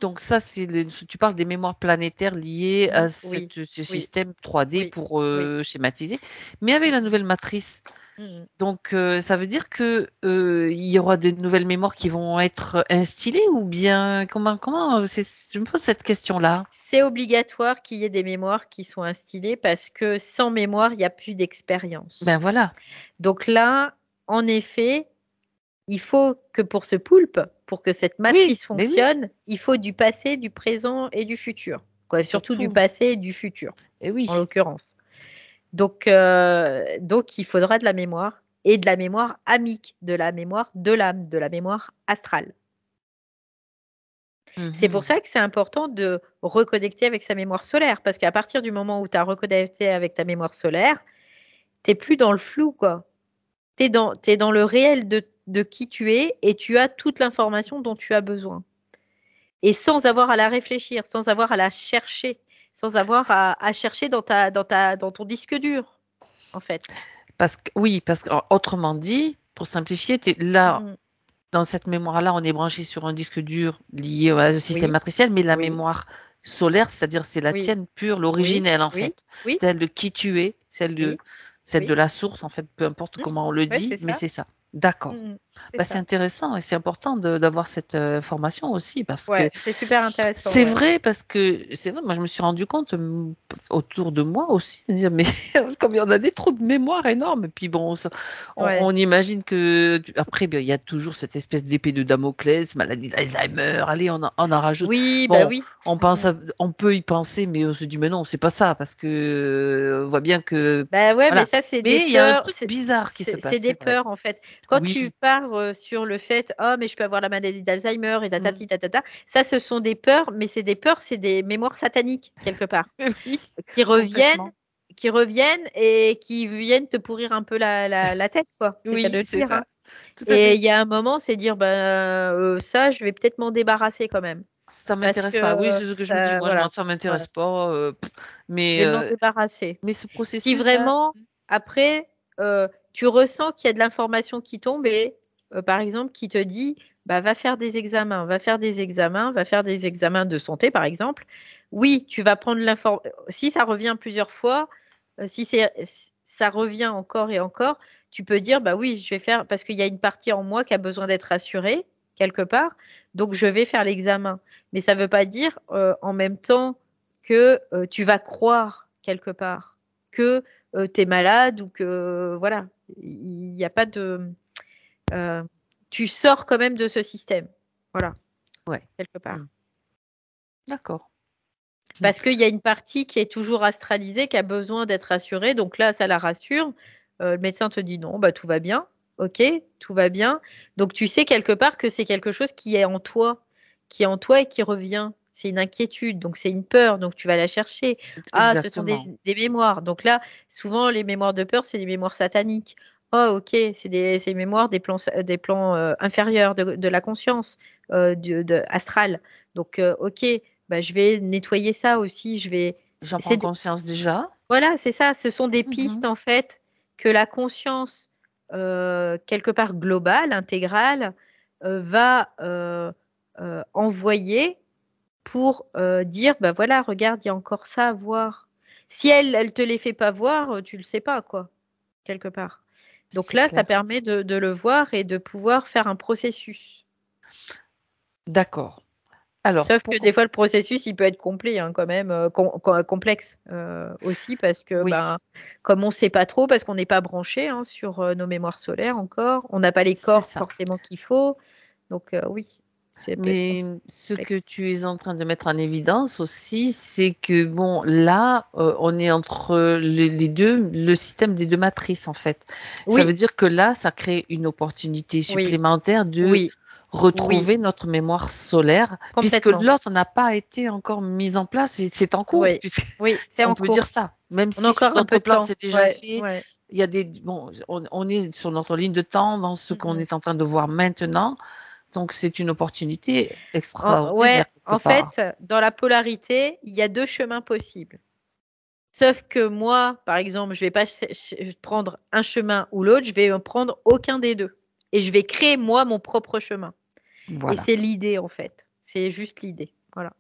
donc ça, tu parles des mémoires planétaires liées Mmh. à Oui, ce oui, système 3D oui, pour oui. schématiser, mais avec Mmh la mh. nouvelle matrice. Mmh. Donc, ça veut dire que il y aura de nouvelles mémoires qui vont être instillées ou bien je me pose cette question-là. C'est obligatoire qu'il y ait des mémoires qui soient instillées parce que sans mémoire, il y a plus d'expérience. Ben voilà. Donc là, en effet, il faut que pour ce poulpe, pour que cette Oui, matrice mais oui, fonctionne, il faut du passé, du présent et du futur. Quoi, surtout du surtout. passé et du futur, Et en oui. l'occurrence. Donc il faudra de la mémoire et de la mémoire amique, de la mémoire de l'âme, de la mémoire astrale. C'est pour ça que c'est important de reconnecter avec sa mémoire solaire, parce qu'à partir du moment où tu as reconnecté avec ta mémoire solaire, tu n'es plus dans le flou, quoi. Tu es dans le réel de qui tu es et tu as toute l'information dont tu as besoin. Et sans avoir à la réfléchir, sans avoir à la chercher, sans avoir à chercher dans ton disque dur, en fait. Parce qu'autrement dit, pour simplifier, là, dans cette mémoire-là, on est branché sur un disque dur lié au système matriciel, mais la mémoire solaire, c'est-à-dire c'est la tienne pure, l'originelle en fait. Celle de qui tu es, celle de la source, en fait, peu importe comment on le dit, mais c'est ça. D'accord. C'est intéressant et c'est important d'avoir cette formation aussi parce que c'est super intéressant. C'est vrai parce que c'est vrai, moi je me suis rendu compte autour de moi aussi, de dire mais comme il y en a des trous de mémoire énormes, et puis bon, on imagine que après il y a toujours cette espèce d'épée de Damoclès, maladie d'Alzheimer, allez on en rajoute. Oui, bon, oui. On peut y penser, mais on se dit mais non, c'est pas ça parce que on voit bien que. Mais ça c'est des peurs. Il y a un truc bizarre qui se passe. C'est des peurs en fait. Quand tu pars sur le fait, mais je peux avoir la maladie d'Alzheimer et tatati tatata, ça ce sont des peurs, mais c'est des mémoires sataniques quelque part qui reviennent et qui viennent te pourrir un peu la tête, quoi. C'est ça. Et il y a un moment, c'est dire ça, je vais peut-être m'en débarrasser quand même. Ça m'intéresse pas. Oui, c'est ce que je me dis. Moi, ça m'intéresse pas. Mais je vais m'en débarrasser. Mais ce processus. Si vraiment, après, tu ressens qu'il y a de l'information qui tombe et, par exemple, qui te dit, va faire des examens, va faire des examens de santé, par exemple. Oui, tu vas prendre l'information. Si ça revient plusieurs fois, si ça revient encore et encore, tu peux dire, oui, je vais faire, parce qu'il y a une partie en moi qui a besoin d'être rassurée, quelque part, donc je vais faire l'examen. Mais ça ne veut pas dire, en même temps, que tu vas croire, quelque part, que tu es malade ou que, voilà, il n'y a pas de... tu sors quand même de ce système. Voilà. Quelque part. D'accord. Parce qu'il y a une partie qui est toujours astralisée, qui a besoin d'être rassurée. Donc là, ça la rassure. Le médecin te dit non, tout va bien. Ok, tout va bien. Donc tu sais quelque part que c'est quelque chose qui est en toi et qui revient. C'est une inquiétude, donc c'est une peur, donc tu vas la chercher. Ah, ce sont des mémoires. Donc là, souvent, les mémoires de peur, c'est des mémoires sataniques. Oh, ok, c'est des mémoires des plans inférieurs de la conscience astrale. Donc, ok, je vais nettoyer ça aussi. J'en prends conscience déjà. Voilà, c'est ça. Ce sont des pistes, en fait, que la conscience, quelque part globale, intégrale, va envoyer pour dire, voilà, regarde, il y a encore ça à voir. Si elle te les fait pas voir, tu le sais pas, quoi, quelque part. Donc là, ça permet de le voir et de pouvoir faire un processus. D'accord. Alors, sauf que des fois, le processus, il peut être complet, quand même, complexe aussi, parce que comme on ne sait pas trop, parce qu'on n'est pas branché sur nos mémoires solaires encore, on n'a pas les corps forcément qu'il faut. Donc oui. Mais ce que tu es en train de mettre en évidence aussi, c'est que bon, là, on est entre les deux, le système des deux matrices en fait. Ça veut dire que là, ça crée une opportunité supplémentaire de retrouver notre mémoire solaire, puisque l'autre n'a pas été encore mise en place et c'est en cours. Oui, c'est en cours. On peut dire ça, même si encore notre plan c'est déjà fait. Il y a on est sur notre ligne de temps dans ce qu'on est en train de voir maintenant. Donc, c'est une opportunité extraordinaire. En fait, dans la polarité, il y a deux chemins possibles. Sauf que moi, par exemple, je ne vais pas prendre un chemin ou l'autre, je vais prendre aucun des deux. Et je vais créer, moi, mon propre chemin. Voilà. Et c'est l'idée, en fait. C'est juste l'idée. Voilà.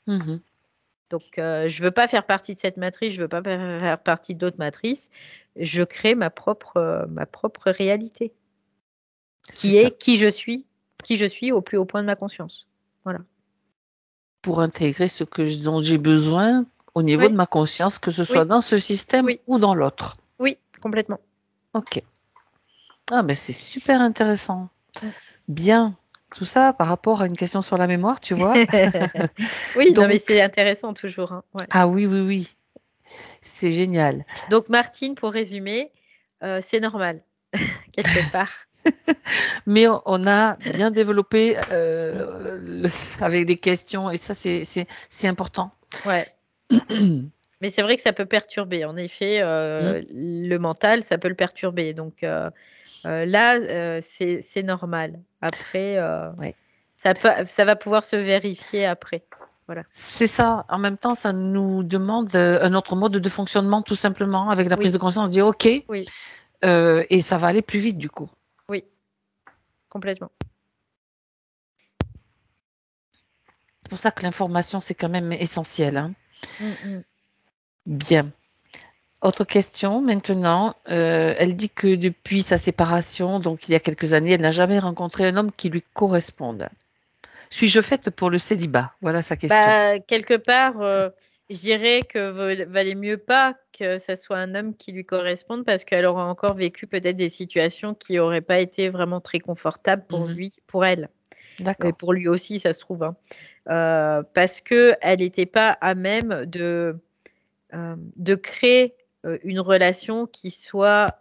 Donc, je ne veux pas faire partie de cette matrice, je ne veux pas faire partie d'autres matrices. Je crée ma propre réalité. Qui est qui je suis au plus haut point de ma conscience. Voilà. Pour intégrer ce dont j'ai besoin au niveau de ma conscience, que ce soit dans ce système ou dans l'autre. Oui, complètement. Ok. Ah, mais c'est super intéressant. Bien. Tout ça par rapport à une question sur la mémoire, tu vois. Oui, donc, non, mais c'est intéressant toujours. Hein. Ouais. Ah oui. C'est génial. Donc, Martine, pour résumer, c'est normal, quelque part. Mais on a bien développé avec des questions et ça, c'est important. Ouais. Mais c'est vrai que ça peut perturber. En effet, Mm. le mental, ça peut le perturber. Donc là, c'est normal. Après, Ouais. ça va pouvoir se vérifier après. Voilà. C'est ça. En même temps, ça nous demande un autre mode de fonctionnement, tout simplement, avec la prise Oui, de conscience, dire OK, oui, et ça va aller plus vite du coup. oui, complètement. C'est pour ça que l'information, c'est quand même essentiel, hein. Mm, mm. Bien. Autre question maintenant. Elle dit que depuis sa séparation, donc il y a quelques années, elle n'a jamais rencontré un homme qui lui corresponde. Suis-je faite pour le célibat? Voilà sa question. Bah, quelque part, je dirais que valait mieux pas que ça soit un homme qui lui corresponde parce qu'elle aura encore vécu peut-être des situations qui n'auraient pas été vraiment très confortables pour Mhm. lui, pour elle. Et D'accord. pour lui aussi, ça se trouve, hein. Parce qu'elle n'était pas à même de créer une relation qui soit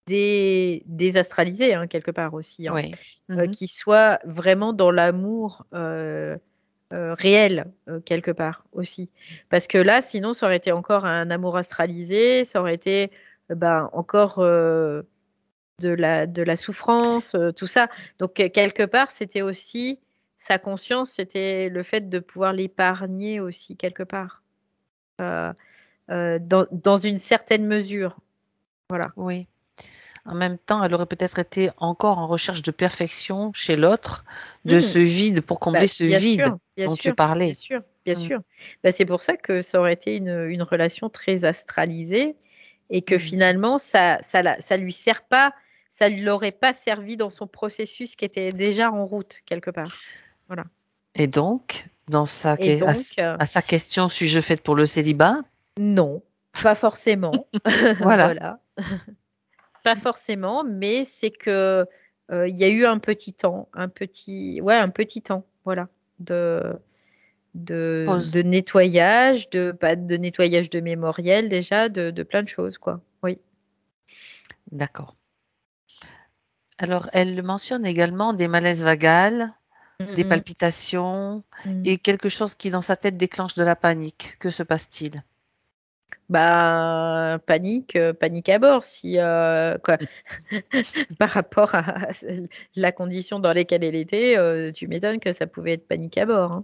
désastralisée, hein, quelque part aussi, hein. Oui. Mhm. Qui soit vraiment dans l'amour réel, quelque part aussi. Parce que là, sinon, ça aurait été encore un amour astralisé, ça aurait été ben, encore de la souffrance, tout ça. Donc, quelque part, c'était aussi sa conscience, c'était le fait de pouvoir l'épargner aussi, quelque part, dans une certaine mesure. Voilà. Oui. En même temps, elle aurait peut-être été encore en recherche de perfection chez l'autre, de Mmh. ce vide, pour Bah, combler ce bien vide sûr, bien dont tu sûr, bien parlais. sûr, bien Mm. sûr. Bah, c'est pour ça que ça aurait été une relation très astralisée et que Mhm. finalement, ça lui sert pas, ça lui aurait pas servi dans son processus qui était déjà en route quelque part. Voilà. Et donc, Et donc, à sa question, suis-je faite pour le célibat? non, pas forcément. Voilà. Voilà. Pas forcément, mais c'est que il y a eu un petit temps, un petit temps, voilà, de Pause. de nettoyage, pas de nettoyage de mémoriel déjà, de plein de choses, quoi. Oui. D'accord. Alors, elle mentionne également des malaises vagales, Mmh des mh. palpitations Mmh. et quelque chose qui, dans sa tête, déclenche de la panique. Que se passe-t-il? Bah, panique à bord si, quoi par rapport à la condition dans laquelle elle était, tu m'étonnes que ça pouvait être panique à bord,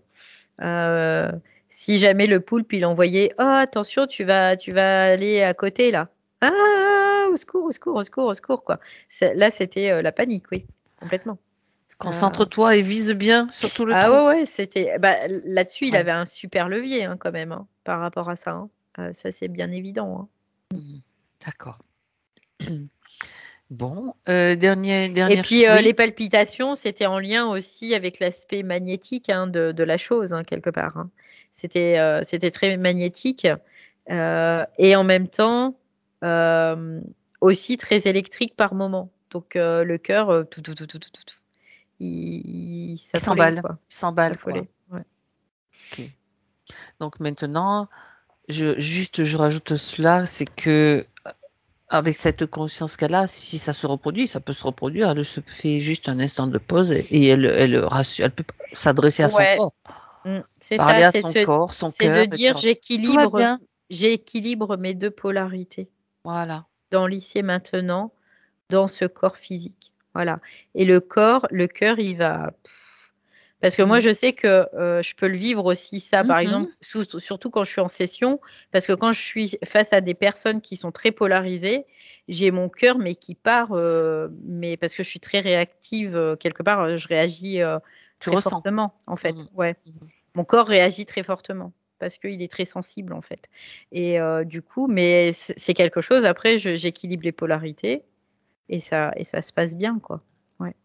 hein. Si jamais le poulpe, il envoyait: «Oh attention, tu vas aller à côté là. Ah! Au secours, au secours, au secours, au secours», quoi. Là, c'était, la panique, oui, complètement. Heu, Concentre-toi et vise bien, surtout le ah trou. ouais, ouais, c'était bah, là-dessus, il Ouais. avait un super levier, hein, quand même, hein, par rapport à ça, hein. Ça, c'est bien évident, hein. Mhm. D'accord. Bon, Et dernière chose. puis, Oui. les palpitations, c'était en lien aussi avec l'aspect magnétique, hein, de la chose, hein, quelque part, hein. C'était très magnétique, et en même temps, hem, aussi très électrique par moment. Donc, le cœur, tout, tout, tout, tout, tout, tout, tout, il Il s'affolait, s'emballe. quoi. Il Il s'emballe, quoi. s'affolait, ouais. Ok. Donc maintenant, je rajoute cela, c'est que avec cette conscience qu'elle a, si ça se reproduit, ça peut se reproduire. Elle se fait juste un instant de pause et elle peut s'adresser à son Ouais, corps, c'est ça, parler à son corps, son c'est de cœur, et dire: dire tout va bien. «J'équilibre mes 2 polarités Voilà. dans l'ici et maintenant». Dans ce corps physique, voilà. Et le cœur, il va parce que moi, Mhm. je sais que, je peux le vivre aussi ça, par exemple, Mhm. surtout quand je suis en session, parce que quand je suis face à des personnes qui sont très polarisées, j'ai mon cœur, mais qui part, mais parce que je suis très réactive, quelque part, je réagis, Tu très ressens. fortement, en fait, Mhm. ouais. Mhm. Mon corps réagit très fortement parce qu'il est très sensible, en fait. Et du coup, mais c'est quelque chose après j'équilibre les polarités et ça se passe bien, quoi. Ouais.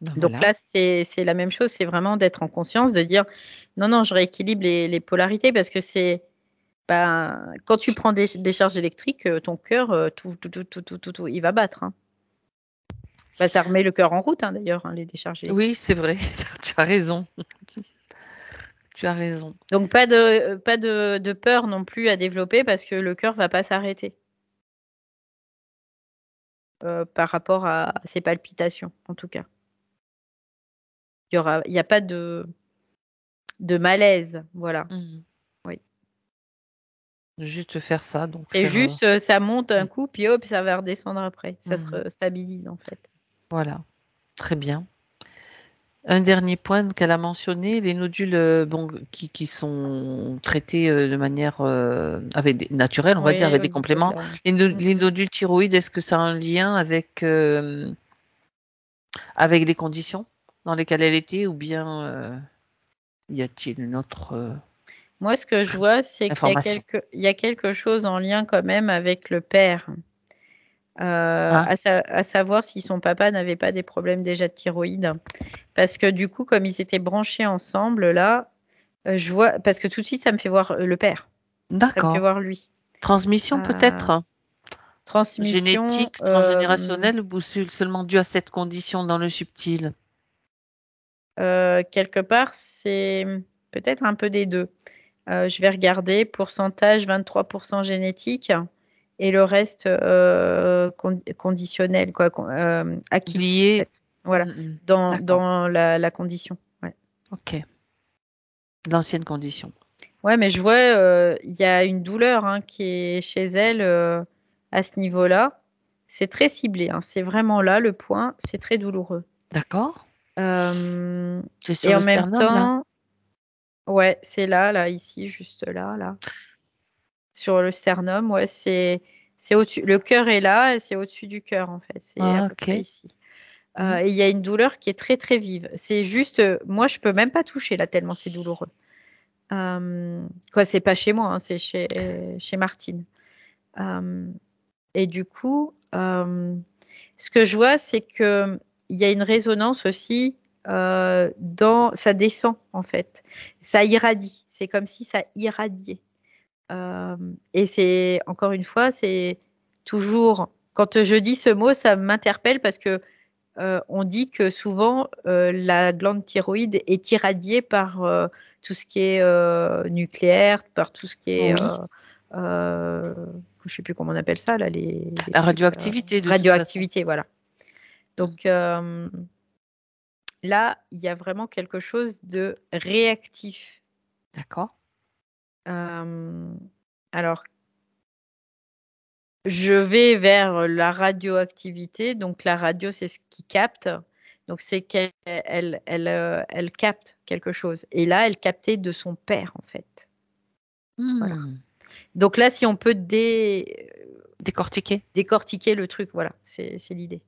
Ben Donc voilà. là, c'est la même chose, c'est vraiment d'être en conscience, de dire: «Non, non, je rééquilibre les polarités» parce que c'est ben, quand tu prends des charges électriques, ton cœur, tout, tout, tout, tout, tout, tout, tout, il va battre, hein. Bah, ça remet le cœur en route, hein, d'ailleurs, hein, les décharges Oui, électriques. c'est vrai. Tu as raison. Tu as raison. Donc pas de peur non plus à développer parce que le cœur va pas s'arrêter. par rapport à ses palpitations, en tout cas. Il y a pas de malaise, voilà. Mmh. Oui. Juste faire ça, donc C'est faire, juste, ça monte un mmh. coup, puis hop, ça va redescendre après. Ça se Mmh. stabilise, en fait. Voilà, très bien. Un dernier point qu'elle a mentionné, les nodules, bon, qui sont traités, de manière, avec des naturelle, on va dire, Oui, avec au des niveau de compléments. la Les nodules thyroïdes, est-ce que ça a un lien avec les conditions dans lesquelles elle était ou bien, y a-t-il une autre, Moi, ce que je vois, c'est qu'il information? y a quelque chose en lien quand même avec le père. Ah, À savoir si son papa n'avait pas des problèmes déjà de thyroïde. Parce que du coup, comme ils étaient branchés ensemble, là, je vois, parce que tout de suite, ça me fait voir le père. Ça me fait d'accord. voir lui. Transmission Euh, peut-être? Transmission, Génétique, transgénérationnelle ou seulement dû à cette condition dans le subtil? quelque part, c'est peut-être un peu des deux. Je vais regarder, pourcentage 23% génétique et le reste conditionnel, quoi, acquis, en Lié? fait. Voilà, Mmh mh. dans, D'accord, dans la condition. Ouais. OK. L'ancienne condition. Ouais, mais je vois, il y a une douleur hein, qui est chez elle à ce niveau-là. C'est très ciblé, hein, c'est vraiment là le point, c'est très douloureux. D'accord. Euh, C'est sur et le en même sternum là? temps, ouais, c'est là, ici, juste là. Sur le sternum, ouais, c'est au-dessus. Le cœur est là et c'est au-dessus du cœur, en fait. C'est à Ah peu près OK. ici. Mmh. Et il y a une douleur qui est très, très vive. C'est juste, moi, je peux même pas toucher là, tellement c'est douloureux. Quoi, c'est pas chez moi, hein, c'est chez Martine. Euh, et du coup, ce que je vois, c'est que il y a une résonance aussi ça descend, en fait. Ça irradie. C'est comme si ça irradiait. Et c'est encore une fois, c'est toujours quand je dis ce mot, ça m'interpelle parce que on dit que souvent la glande thyroïde est irradiée par tout ce qui est nucléaire, par tout ce qui est Oui, euh, je sais plus comment on appelle ça là, les la trucs radioactivité de toute façon. radioactivité, voilà. Mmh. Donc là, il y a vraiment quelque chose de réactif. D'accord. Euh, alors je vais vers la radioactivité. Donc, la radio, c'est ce qui capte. Donc, c'est elle capte quelque chose. Et là, elle captait de son père, en fait. Voilà. Mmh. Donc là, si on peut Décortiquer? décortiquer le truc, voilà, c'est l'idée.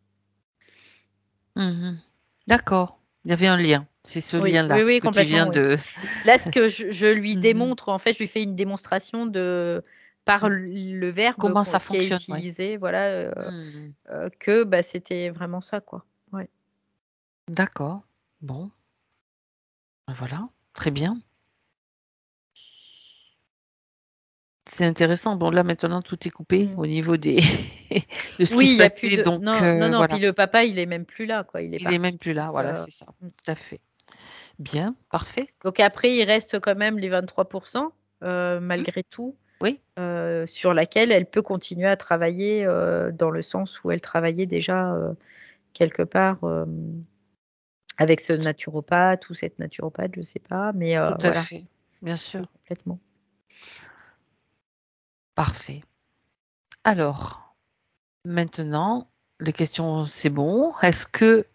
Mmh. D'accord. Il y avait un lien. C'est ce Oui, lien-là oui, que tu complètement, viens oui. de Là, ce que je lui mmh. démontre, en fait, je lui fais une démonstration par le verbe Comment ça qui est fonctionne, oui. utilisé, voilà, Mmh. que bah, c'était vraiment ça, quoi. Ouais. D'accord. Bon, ben voilà, très bien. C'est intéressant. Bon là, maintenant, tout est coupé Mm. au niveau des de ce qui Oui, se il y a plus passait de donc non, non, non, puis voilà. le papa, il est même plus là, quoi, il est Il est même parti. plus là, Donc, voilà, c'est ça. Tout à fait. Bien, parfait. après, il reste quand même les 23%, Mmh. malgré tout, Oui, sur laquelle elle peut continuer à travailler, dans le sens où elle travaillait déjà, quelque part, avec ce naturopathe ou cette naturopathe, je sais pas, mais tout à voilà. fait. Bien sûr. Oui, complètement. Parfait. Alors, maintenant, les questions, c'est bon. Est-ce que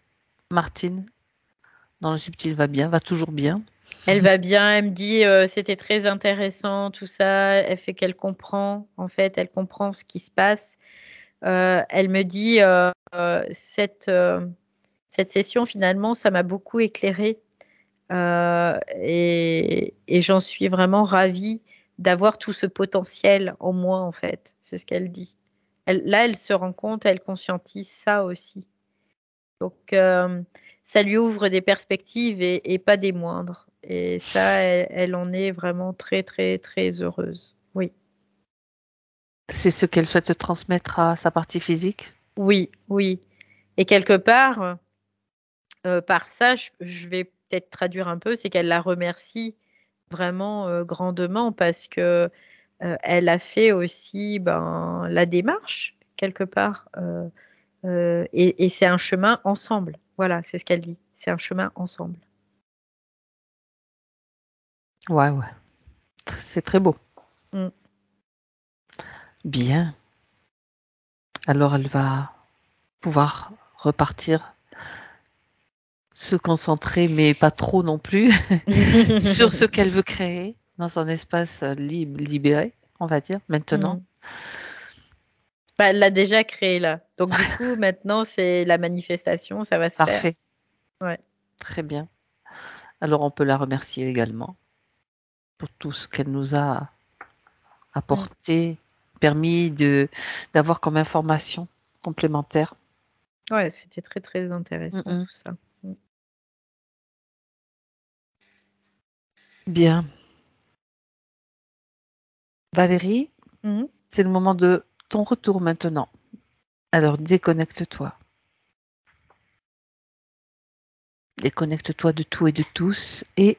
Martine, dans le subtil, va bien, va toujours bien? Elle va bien, elle me dit, c'était très intéressant, tout ça. Elle fait qu'elle comprend, en fait, elle comprend ce qui se passe. Elle me dit, cette session, finalement, ça m'a beaucoup éclairée. Et j'en suis vraiment ravie d'avoir tout ce potentiel en moi, en fait. C'est ce qu'elle dit. Là, elle se rend compte, elle conscientise ça aussi. Donc, ça lui ouvre des perspectives et pas des moindres. Et ça, elle en est vraiment très, très, très heureuse. Oui, C'est ce qu'elle souhaite transmettre à sa partie physique? oui, oui. Et quelque part, par ça, je vais peut-être traduire un peu, c'est qu'elle la remercie vraiment grandement parce que elle a fait aussi ben, la démarche quelque part Et c'est un chemin ensemble. Voilà, c'est ce qu'elle dit. C'est un chemin ensemble. Ouais. C'est très beau. Mm. Bien. Alors, elle va pouvoir repartir, se concentrer, mais pas trop non plus, sur ce qu'elle veut créer dans son espace libéré, on va dire, maintenant. Mm. Bah, elle l'a déjà créé là. Donc du coup, maintenant, c'est la manifestation, ça va se faire. Parfait. Ouais. Très bien. Alors, on peut la remercier également pour tout ce qu'elle nous a apporté, permis d'avoir comme information complémentaire. Ouais, c'était très, très intéressant Mm-mm. tout ça. Bien. Valérie, Mhm. c'est le moment de ton retour maintenant. Alors, déconnecte-toi. Déconnecte-toi de tout et de tous. Et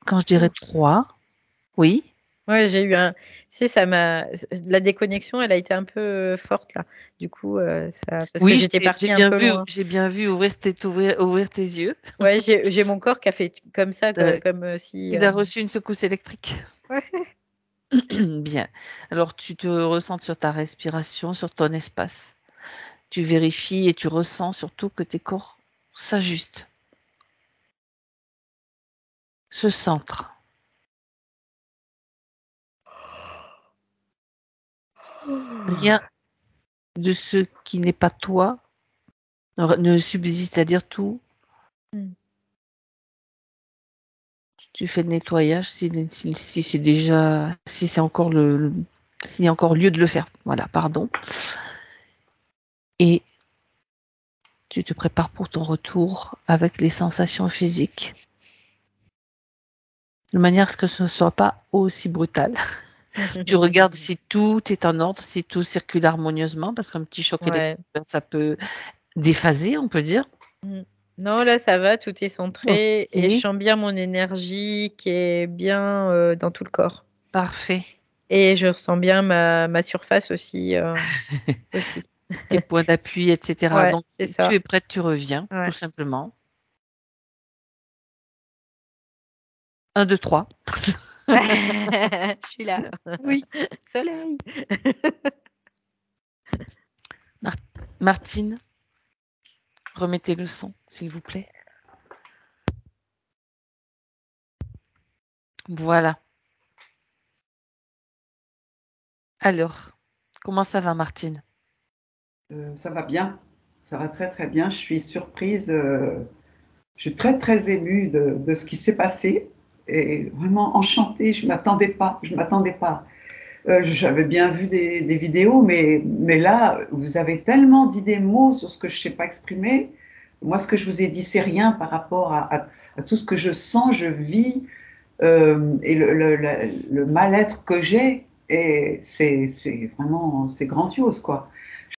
quand je dirais 3, oui, Ouais, j'ai eu un. Tu sais, ça m'a. La déconnexion, elle a été un peu forte là. Du coup, ça. Parce que oui, j'étais j'ai partie un peu loin. bien vu ouvrir tes yeux. Ouais, j'ai mon corps qui a fait comme ça, comme si. Il a reçu une secousse électrique. Ouais. Bien. Alors, tu te ressens sur ta respiration, sur ton espace. Tu vérifies et tu ressens surtout que tes corps s'ajustent, se centrent. Rien de ce qui n'est pas toi ne subsiste, c'est-à-dire tout. Mm. Tu fais le nettoyage si c'est déjà, si c'est encore s'il y a encore lieu de le faire. Voilà, pardon. Et tu te prépares pour ton retour avec les sensations physiques, de manière à ce que ce ne soit pas aussi brutal. Tu regardes si tout est en ordre, si tout circule harmonieusement, parce qu'un petit choc Ouais. électrique, ça peut déphaser, on peut dire. Mm. Non, là, ça va, tout est centré et je Ok, sens bien mon énergie qui est bien dans tout le corps. parfait. Et je ressens bien ma surface aussi. Aussi. Tes points d'appui, etc. Ouais, Donc, c'est tu ça. es prête, tu reviens, Ouais. tout simplement. 1, 2, 3. Je suis là. Oui. Soleil. Martine, remettez le son, s'il vous plaît. Voilà. Alors, comment ça va, Martine? Ça va bien, ça va très très bien. Je suis surprise, je suis très très émue de ce qui s'est passé et vraiment enchantée. Je m'attendais pas, je m'attendais pas. J'avais bien vu des vidéos, mais là, vous avez tellement dit des mots sur ce que je ne sais pas exprimer. Moi, ce que je vous ai dit, c'est rien par rapport à tout ce que je sens, je vis et le mal-être que j'ai. Et c'est vraiment, c'est grandiose, quoi.